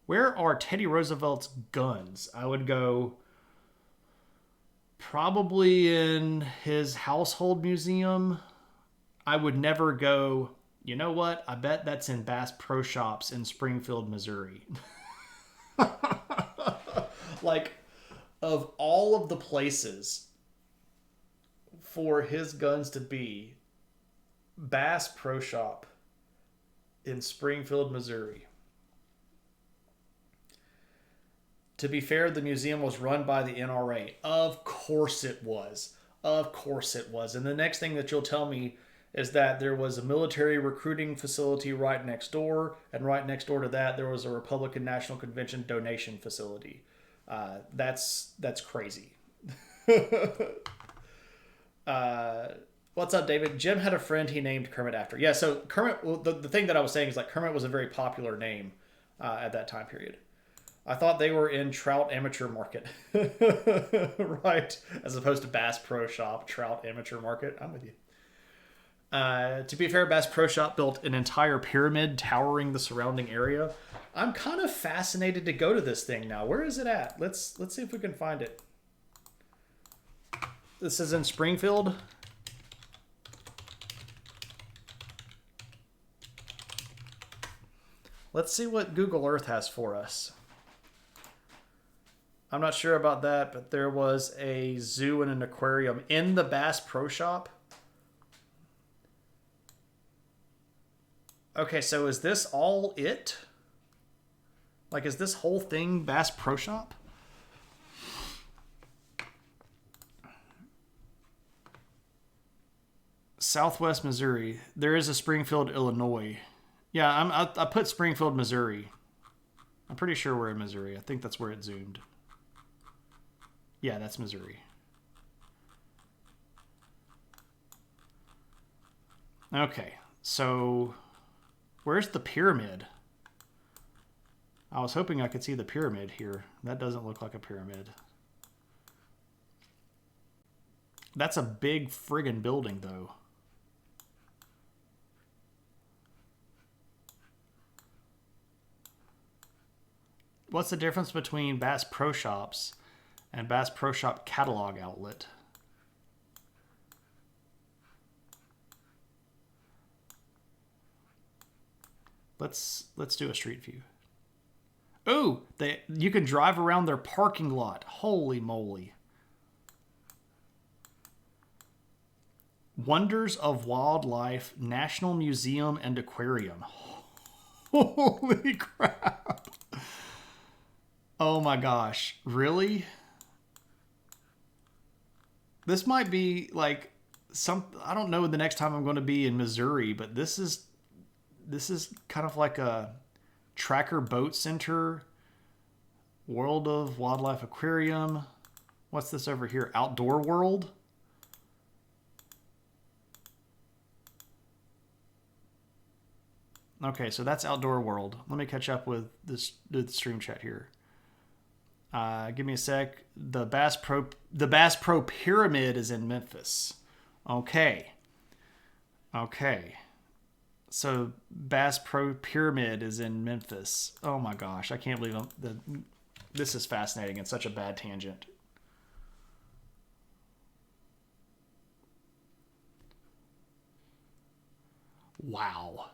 Speaker 1: where are Teddy Roosevelt's guns? I would go, probably in his household museum. I would never go, you know what? I bet that's in Bass Pro Shops in Springfield, Missouri. Like, of all of the places for his guns to be, Bass Pro Shop in Springfield, Missouri. To be fair, the museum was run by the NRA. Of course it was. Of course it was. And the next thing that you'll tell me is that there was a military recruiting facility right next door, and right next door to that, there was a Republican National Convention donation facility. That's crazy. What's up, David? Jim had a friend he named Kermit after. Yeah, so Kermit, well, the thing that I was saying is like Kermit was a very popular name at that time period. I thought they were in Trout Amateur Market, right? As opposed to Bass Pro Shop, Trout Amateur Market. I'm with you. To be fair, Bass Pro Shop built an entire pyramid towering the surrounding area. I'm kind of fascinated to go to this thing now. Where is it at? Let's see if we can find it. This is in Springfield. Let's see what Google Earth has for us. I'm not sure about that, but there was a zoo and an aquarium in the Bass Pro Shop. Okay, so is this all it? Like, is this whole thing Bass Pro Shop? Southwest Missouri. There is a Springfield, Illinois. Yeah, I put Springfield, Missouri. I'm pretty sure we're in Missouri. I think that's where it zoomed. Yeah, that's Missouri. Okay, so where's the pyramid? I was hoping I could see the pyramid here. That doesn't look like a pyramid. That's a big friggin' building, though. What's the difference between Bass Pro Shops and Bass Pro Shop catalog outlet? Let's do a street view. Oh, you can drive around their parking lot. Holy moly. Wonders of Wildlife National Museum and Aquarium. Holy crap. Oh my gosh. Really? This might be like I don't know the next time I'm going to be in Missouri, but this is kind of like a Tracker Boat Center, World of Wildlife Aquarium. What's this over here? Outdoor World? Okay, so that's Outdoor World. Let me catch up with the stream chat here. Give me a sec. The Bass Pro Pyramid is in Memphis. Okay. So Bass Pro Pyramid is in Memphis. Oh my gosh, I can't believe this is fascinating and such a bad tangent. Wow.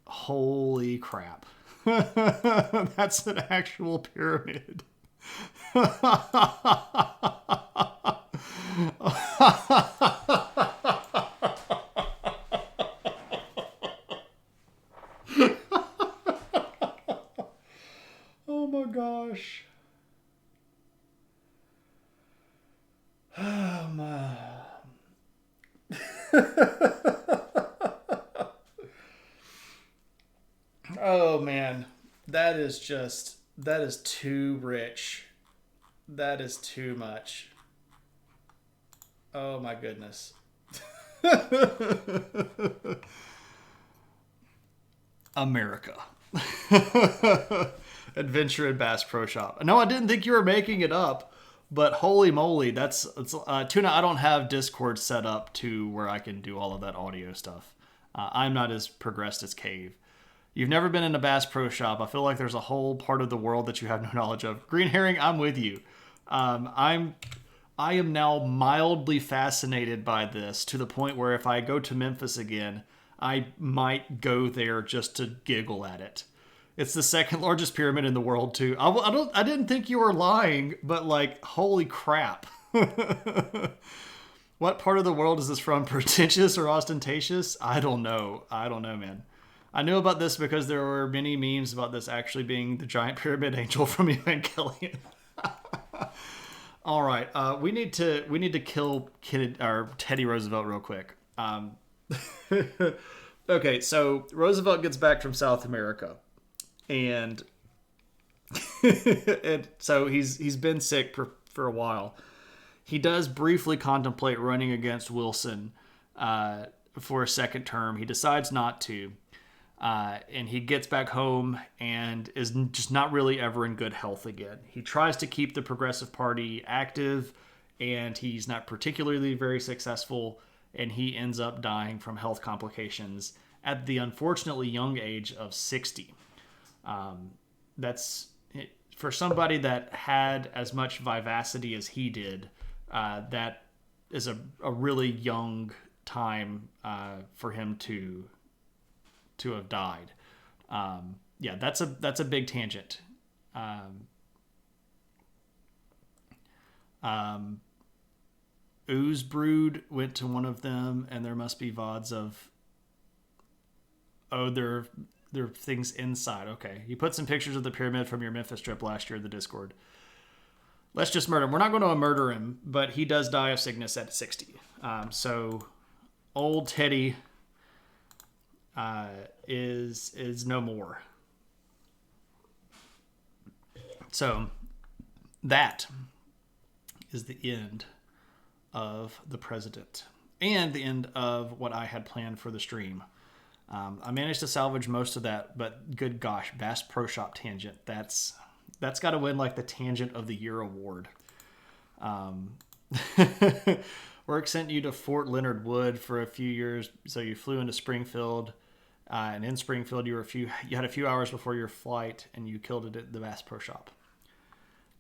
Speaker 1: Holy crap. That's an actual pyramid. Oh my gosh. Oh my. Oh man. That is too rich. That is too much. Oh my goodness. America. Adventure in Bass Pro Shop. No, I didn't think you were making it up, but holy moly, Tuna. I don't have Discord set up to where I can do all of that audio stuff. I'm not as progressed as Cave. You've never been in a Bass Pro Shop. I feel like there's a whole part of the world that you have no knowledge of. Green Herring, I'm with you. I am now mildly fascinated by this to the point where if I go to Memphis again, I might go there just to giggle at it. It's the second largest pyramid in the world too. I didn't think you were lying, but like, holy crap. What part of the world is this from? Pretentious or ostentatious? I don't know, man. I knew about this because there were many memes about this actually being the giant pyramid angel from Evangelion. All right, we need to kill Teddy Roosevelt real quick. Okay, so Roosevelt gets back from South America, and so he's been sick for a while. He does briefly contemplate running against Wilson for a second term. He decides not to. And he gets back home and is just not really ever in good health again. He tries to keep the Progressive Party active, and he's not particularly very successful, and he ends up dying from health complications at the unfortunately young age of 60. That's for somebody that had as much vivacity as he did. That is a really young time for him to have died. Yeah, that's a big tangent. Ooze Brood went to one of them, and there must be VODs of there are things inside. Okay. You put some pictures of the pyramid from your Memphis trip last year in the Discord. Let's just murder him. We're not going to murder him, but he does die of sickness at 60. So old Teddy is no more. So that is the end of the president and the end of what I had planned for the stream. I managed to salvage most of that, but good gosh, Bass Pro Shop tangent. That's got to win like the Tangent of the Year award. Work sent you to Fort Leonard Wood for a few years, so you flew into Springfield, and in Springfield you had a few hours before your flight, and you killed it at the Bass Pro Shop.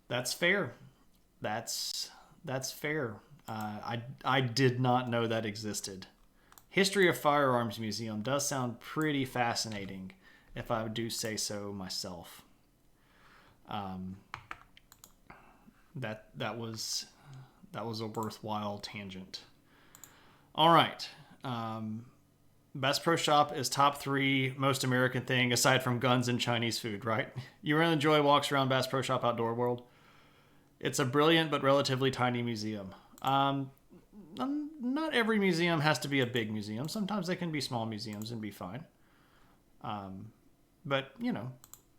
Speaker 1: That's fair. That's fair. I did not know that existed. History of Firearms Museum does sound pretty fascinating, if I do say so myself. That was a worthwhile tangent. All right. Bass Pro Shop is top 3 most American thing aside from guns and Chinese food, right? You really enjoy walks around Bass Pro Shop Outdoor World? It's a brilliant but relatively tiny museum. Not every museum has to be a big museum. Sometimes they can be small museums and be fine. But,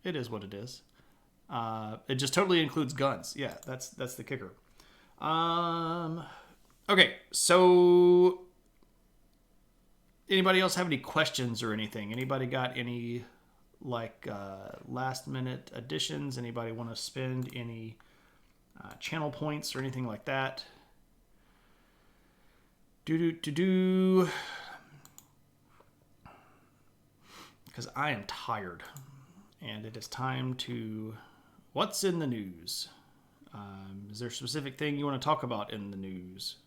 Speaker 1: it is what it is. It just totally includes guns. Yeah, that's the kicker. Okay, so anybody else have any questions or anything? Anybody got any last minute additions? Anybody want to spend any channel points or anything like that? Because I am tired, and it is time to what's in the news. Is there a specific thing you want to talk about in the news?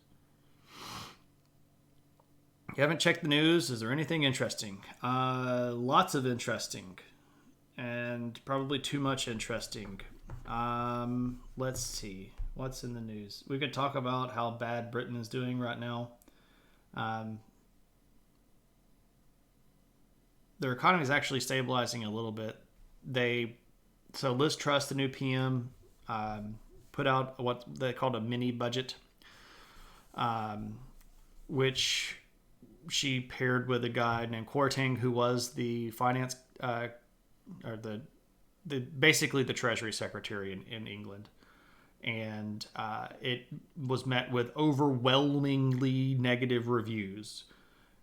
Speaker 1: You haven't checked the news. Is there anything interesting? Lots of interesting, and probably too much interesting. Let's see. What's in the news? We could talk about how bad Britain is doing right now. Their economy is actually stabilizing a little bit. So Liz Truss, the new PM, put out what they called a mini budget, which she paired with a guy named Kwarteng, who was the finance or the basically the Treasury Secretary in England. And it was met with overwhelmingly negative reviews.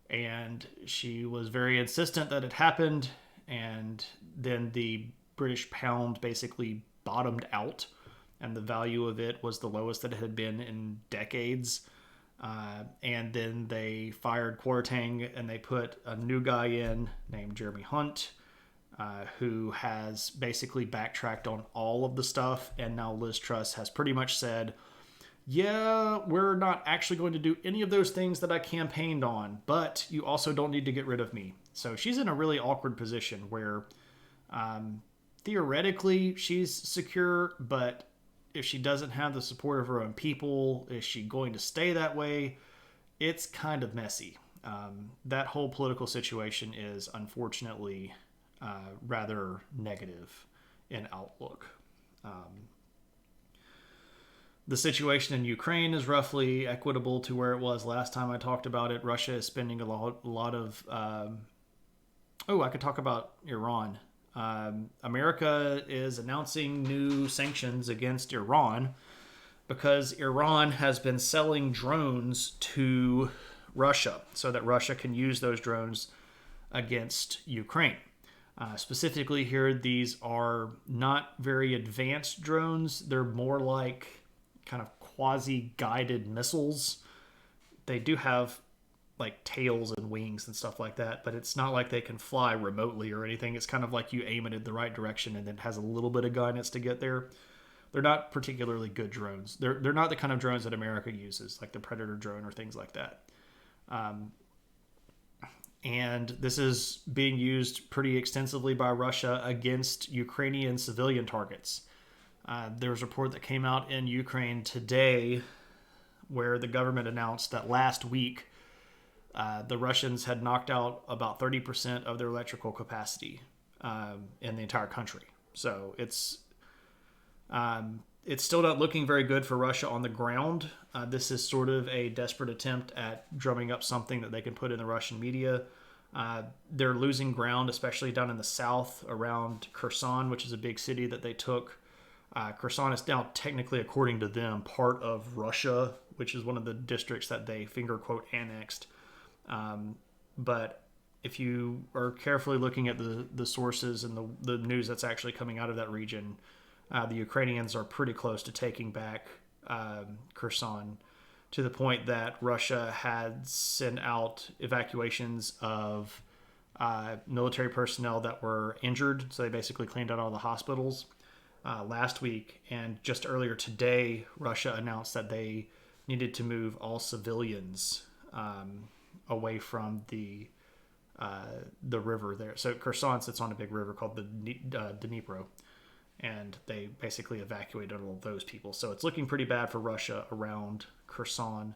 Speaker 1: And she was very insistent that it happened. And then the British pound basically bottomed out. And the value of it was the lowest that it had been in decades. And then they fired Kwarteng and they put a new guy in named Jeremy Hunt, who has basically backtracked on all of the stuff. And now Liz Truss has pretty much said, yeah, we're not actually going to do any of those things that I campaigned on, but you also don't need to get rid of me. So she's in a really awkward position where theoretically she's secure, but if she doesn't have the support of her own people, is she going to stay that way? It's kind of messy. That whole political situation is unfortunately rather negative in outlook. The situation in Ukraine is roughly equitable to where it was last time I talked about it. Russia is spending a lot of... I could talk about Iran. America is announcing new sanctions against Iran because Iran has been selling drones to Russia so that Russia can use those drones against Ukraine. Specifically here, these are not very advanced drones. They're more like kind of quasi-guided missiles. They do have like tails and wings and stuff like that, but it's not like they can fly remotely or anything. It's kind of like you aim it in the right direction and it has a little bit of guidance to get there. They're not particularly good drones. They're not the kind of drones that America uses, like the Predator drone or things like that. And this is being used pretty extensively by Russia against Ukrainian civilian targets. There's a report that came out in Ukraine today where the government announced that last week The Russians had knocked out about 30% of their electrical capacity in the entire country. So it's still not looking very good for Russia on the ground. This is sort of a desperate attempt at drumming up something that they can put in the Russian media. They're losing ground, especially down in the south around Kherson, which is a big city that they took. Kherson is now technically, according to them, part of Russia, which is one of the districts that they finger quote annexed. But if you are carefully looking at the sources and the news that's actually coming out of that region, the Ukrainians are pretty close to taking back Kherson, to the point that Russia had sent out evacuations of military personnel that were injured. So they basically cleaned out all the hospitals last week. And just earlier today, Russia announced that they needed to move all civilians away from the river there. So Kherson sits on a big river called the Dnipro, and they basically evacuated all of those people. So it's looking pretty bad for Russia around Kherson.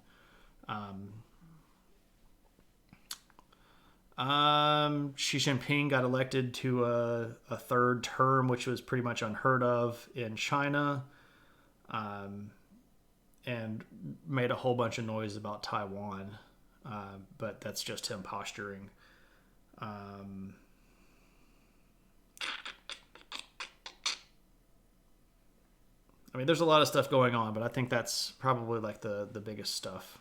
Speaker 1: Xi Jinping got elected to a third term, which was pretty much unheard of in China, and made a whole bunch of noise about Taiwan. But that's just him posturing. I mean, there's a lot of stuff going on, but I think that's probably like the biggest stuff.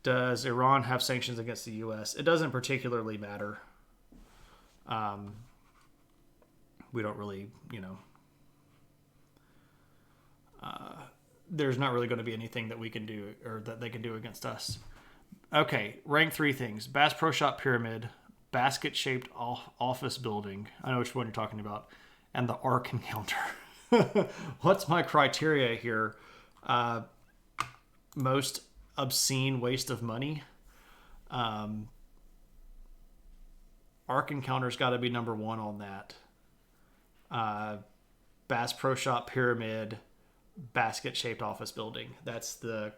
Speaker 1: Does Iran have sanctions against the U.S.? It doesn't particularly matter. We don't really, there's not really going to be anything that we can do or that they can do against us. Okay, rank 3 things: Bass Pro Shop Pyramid, basket-shaped office building. I know which one you're talking about, and the Ark encounter. What's my criteria here? Most obscene waste of money. Ark encounter's got to be number 1 on that. Bass Pro Shop Pyramid, basket-shaped office building. That's the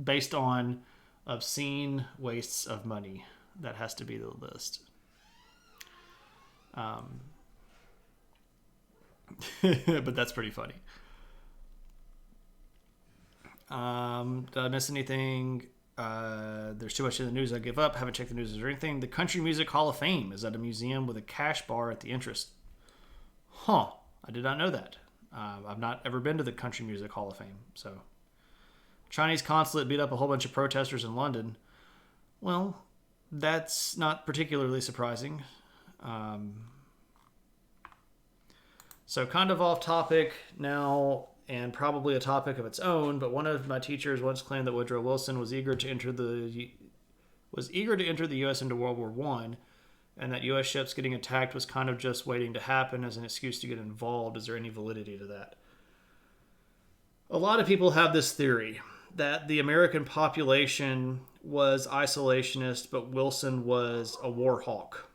Speaker 1: based on obscene wastes of money. That has to be the list. But that's pretty funny. Did I miss anything? There's too much in the news. I give up. Haven't checked the news or anything. The Country Music Hall of Fame is at a museum with a cash bar at the entrance. Huh. I did not know that. I've not ever been to the Country Music Hall of Fame. So, Chinese consulate beat up a whole bunch of protesters in London. Well, that's not particularly surprising. So kind of off topic now, and probably a topic of its own, but one of my teachers once claimed that Woodrow Wilson was eager to enter the U.S. into World War I, and that U.S. ships getting attacked was kind of just waiting to happen as an excuse to get involved. Is there any validity to that? A lot of people have this theory that the American population was isolationist, but Wilson was a war hawk.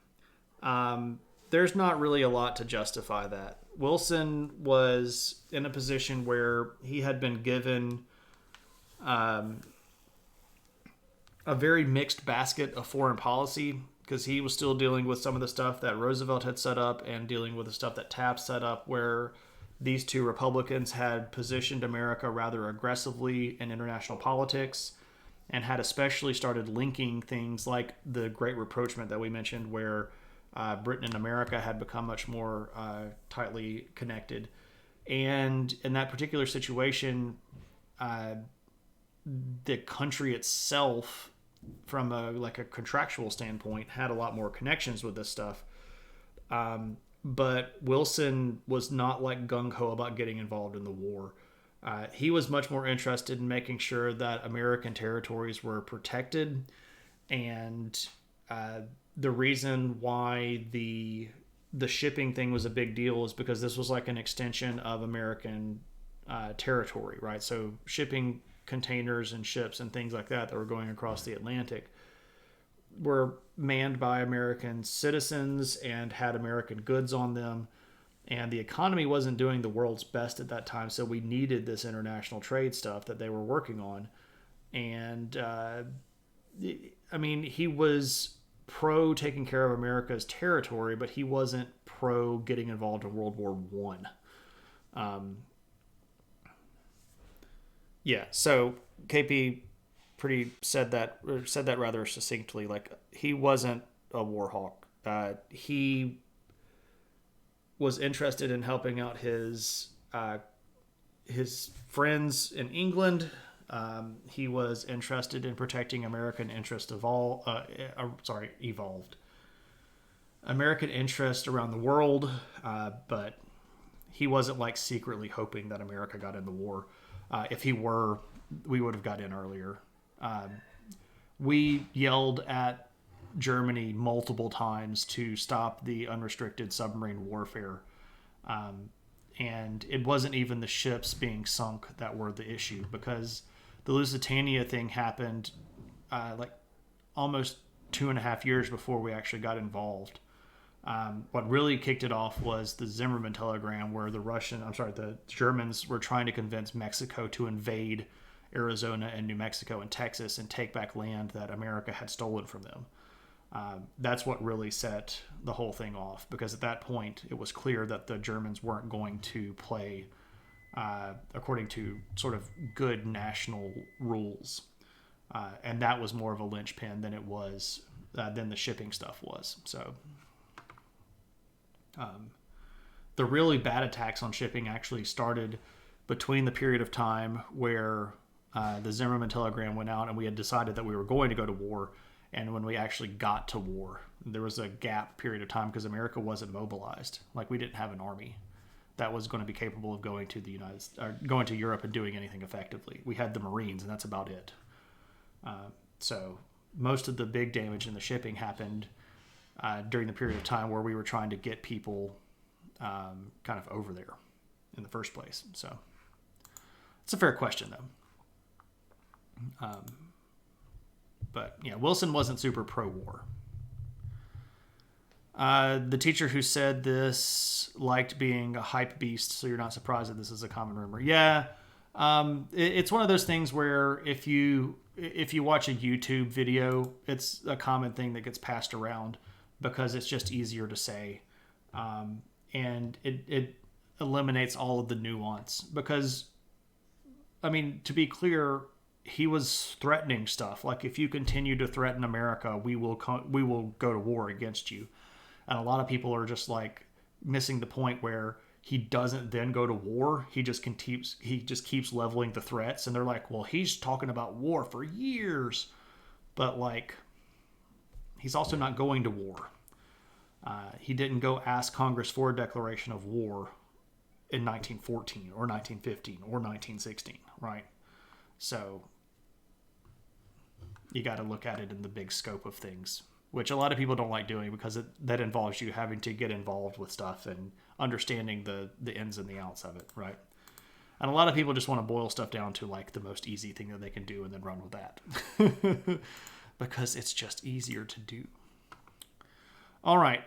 Speaker 1: There's not really a lot to justify that. Wilson was in a position where he had been given a very mixed basket of foreign policy, because he was still dealing with some of the stuff that Roosevelt had set up and dealing with the stuff that Taft set up, where these two Republicans had positioned America rather aggressively in international politics, and had especially started linking things like the Great Rapprochement that we mentioned, where Britain and America had become much more tightly connected. And in that particular situation, the country itself, from a contractual standpoint, had a lot more connections with this stuff. But Wilson was not gung-ho about getting involved in the war. He was much more interested in making sure that American territories were protected. And the reason why the shipping thing was a big deal is because this was like an extension of American territory, right? So shipping containers and ships and things like that were going across the Atlantic were manned by American citizens and had American goods on them. and the economy wasn't doing the world's best at that time, so we needed this international trade stuff that they were working on. And I mean, he was pro taking care of America's territory, but he wasn't pro getting involved in World War One. Yeah, so KP pretty said that rather succinctly. Like, he wasn't a war hawk. He was interested in helping out his friends in England. He was interested in protecting American interest of all. Evolved American interest around the world, but he wasn't like secretly hoping that America got in the war. If he were, we would have got in earlier. We yelled at Germany multiple times to stop the unrestricted submarine warfare. And it wasn't even the ships being sunk that were the issue, because the Lusitania thing happened like almost 2.5 years before we actually got involved. What really kicked it off was the Zimmerman telegram, where the Germans were trying to convince Mexico to invade Arizona and New Mexico and Texas and take back land that America had stolen from them. That's what really set the whole thing off, because at that point it was clear that the Germans weren't going to play according to sort of good national rules, and that was more of a linchpin than it was than the shipping stuff was. So the really bad attacks on shipping actually started between the period of time where the Zimmerman telegram went out and we had decided that we were going to go to war, and when we actually got to war. There was a gap period of time because America wasn't mobilized. Like, we didn't have an army that was going to be capable of going to going to Europe and doing anything effectively. We had the Marines, and that's about it. So most of the big damage in the shipping happened during the period of time where we were trying to get people kind of over there in the first place. So it's a fair question, though. But yeah, Wilson wasn't super pro-war. The teacher who said this liked being a hype beast, so you're not surprised that this is a common rumor. Yeah, it's one of those things where if you watch a YouTube video, it's a common thing that gets passed around because it's just easier to say, and it eliminates all of the nuance. Because, I mean, to be clear, he was threatening stuff like, if you continue to threaten America, we will go to war against you. And a lot of people are just like missing the point where he doesn't then go to war. He just keeps leveling the threats, and they're like, well, he's talking about war for years, but like, he's also not going to war. He didn't go ask Congress for a declaration of war in 1914 or 1915 or 1916, right? So you got to look at it in the big scope of things, which a lot of people don't like doing because that involves you having to get involved with stuff and understanding the ins and the outs of it, right? And a lot of people just want to boil stuff down to like the most easy thing that they can do and then run with that because it's just easier to do. All right,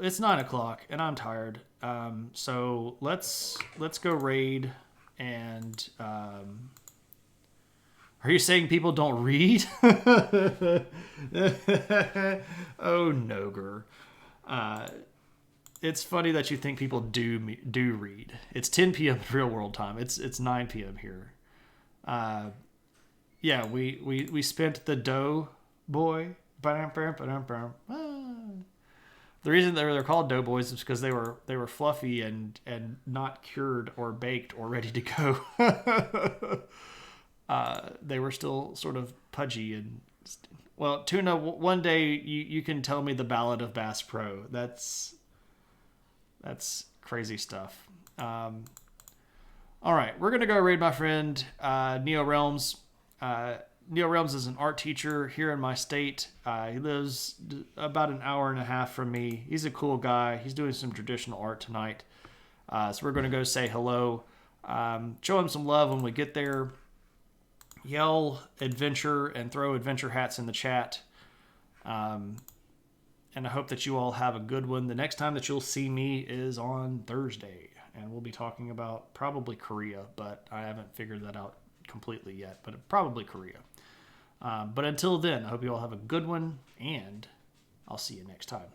Speaker 1: it's 9:00 and I'm tired, so let's go raid. And are you saying people don't read? Oh, Noger. It's funny that you think people do read. It's 10 p.m. real world time. It's 9 p.m. here. Yeah, we spent the dough boy. The reason they're called doughboys is because they were fluffy and not cured or baked or ready to go. They were still sort of pudgy and, well, Tuna, one day you can tell me the Ballad of Bass Pro. That's crazy stuff. All right, we're gonna go raid my friend Neo Realms. Neo Realms is an art teacher here in my state. He lives about an hour and a half from me. He's a cool guy. He's doing some traditional art tonight. So we're going to go say hello. Show him some love when we get there. Yell adventure and throw adventure hats in the chat. And I hope that you all have a good one. The next time that you'll see me is on Thursday, and we'll be talking about probably Korea, but I haven't figured that out completely yet, but probably Korea. But until then, I hope you all have a good one, and I'll see you next time.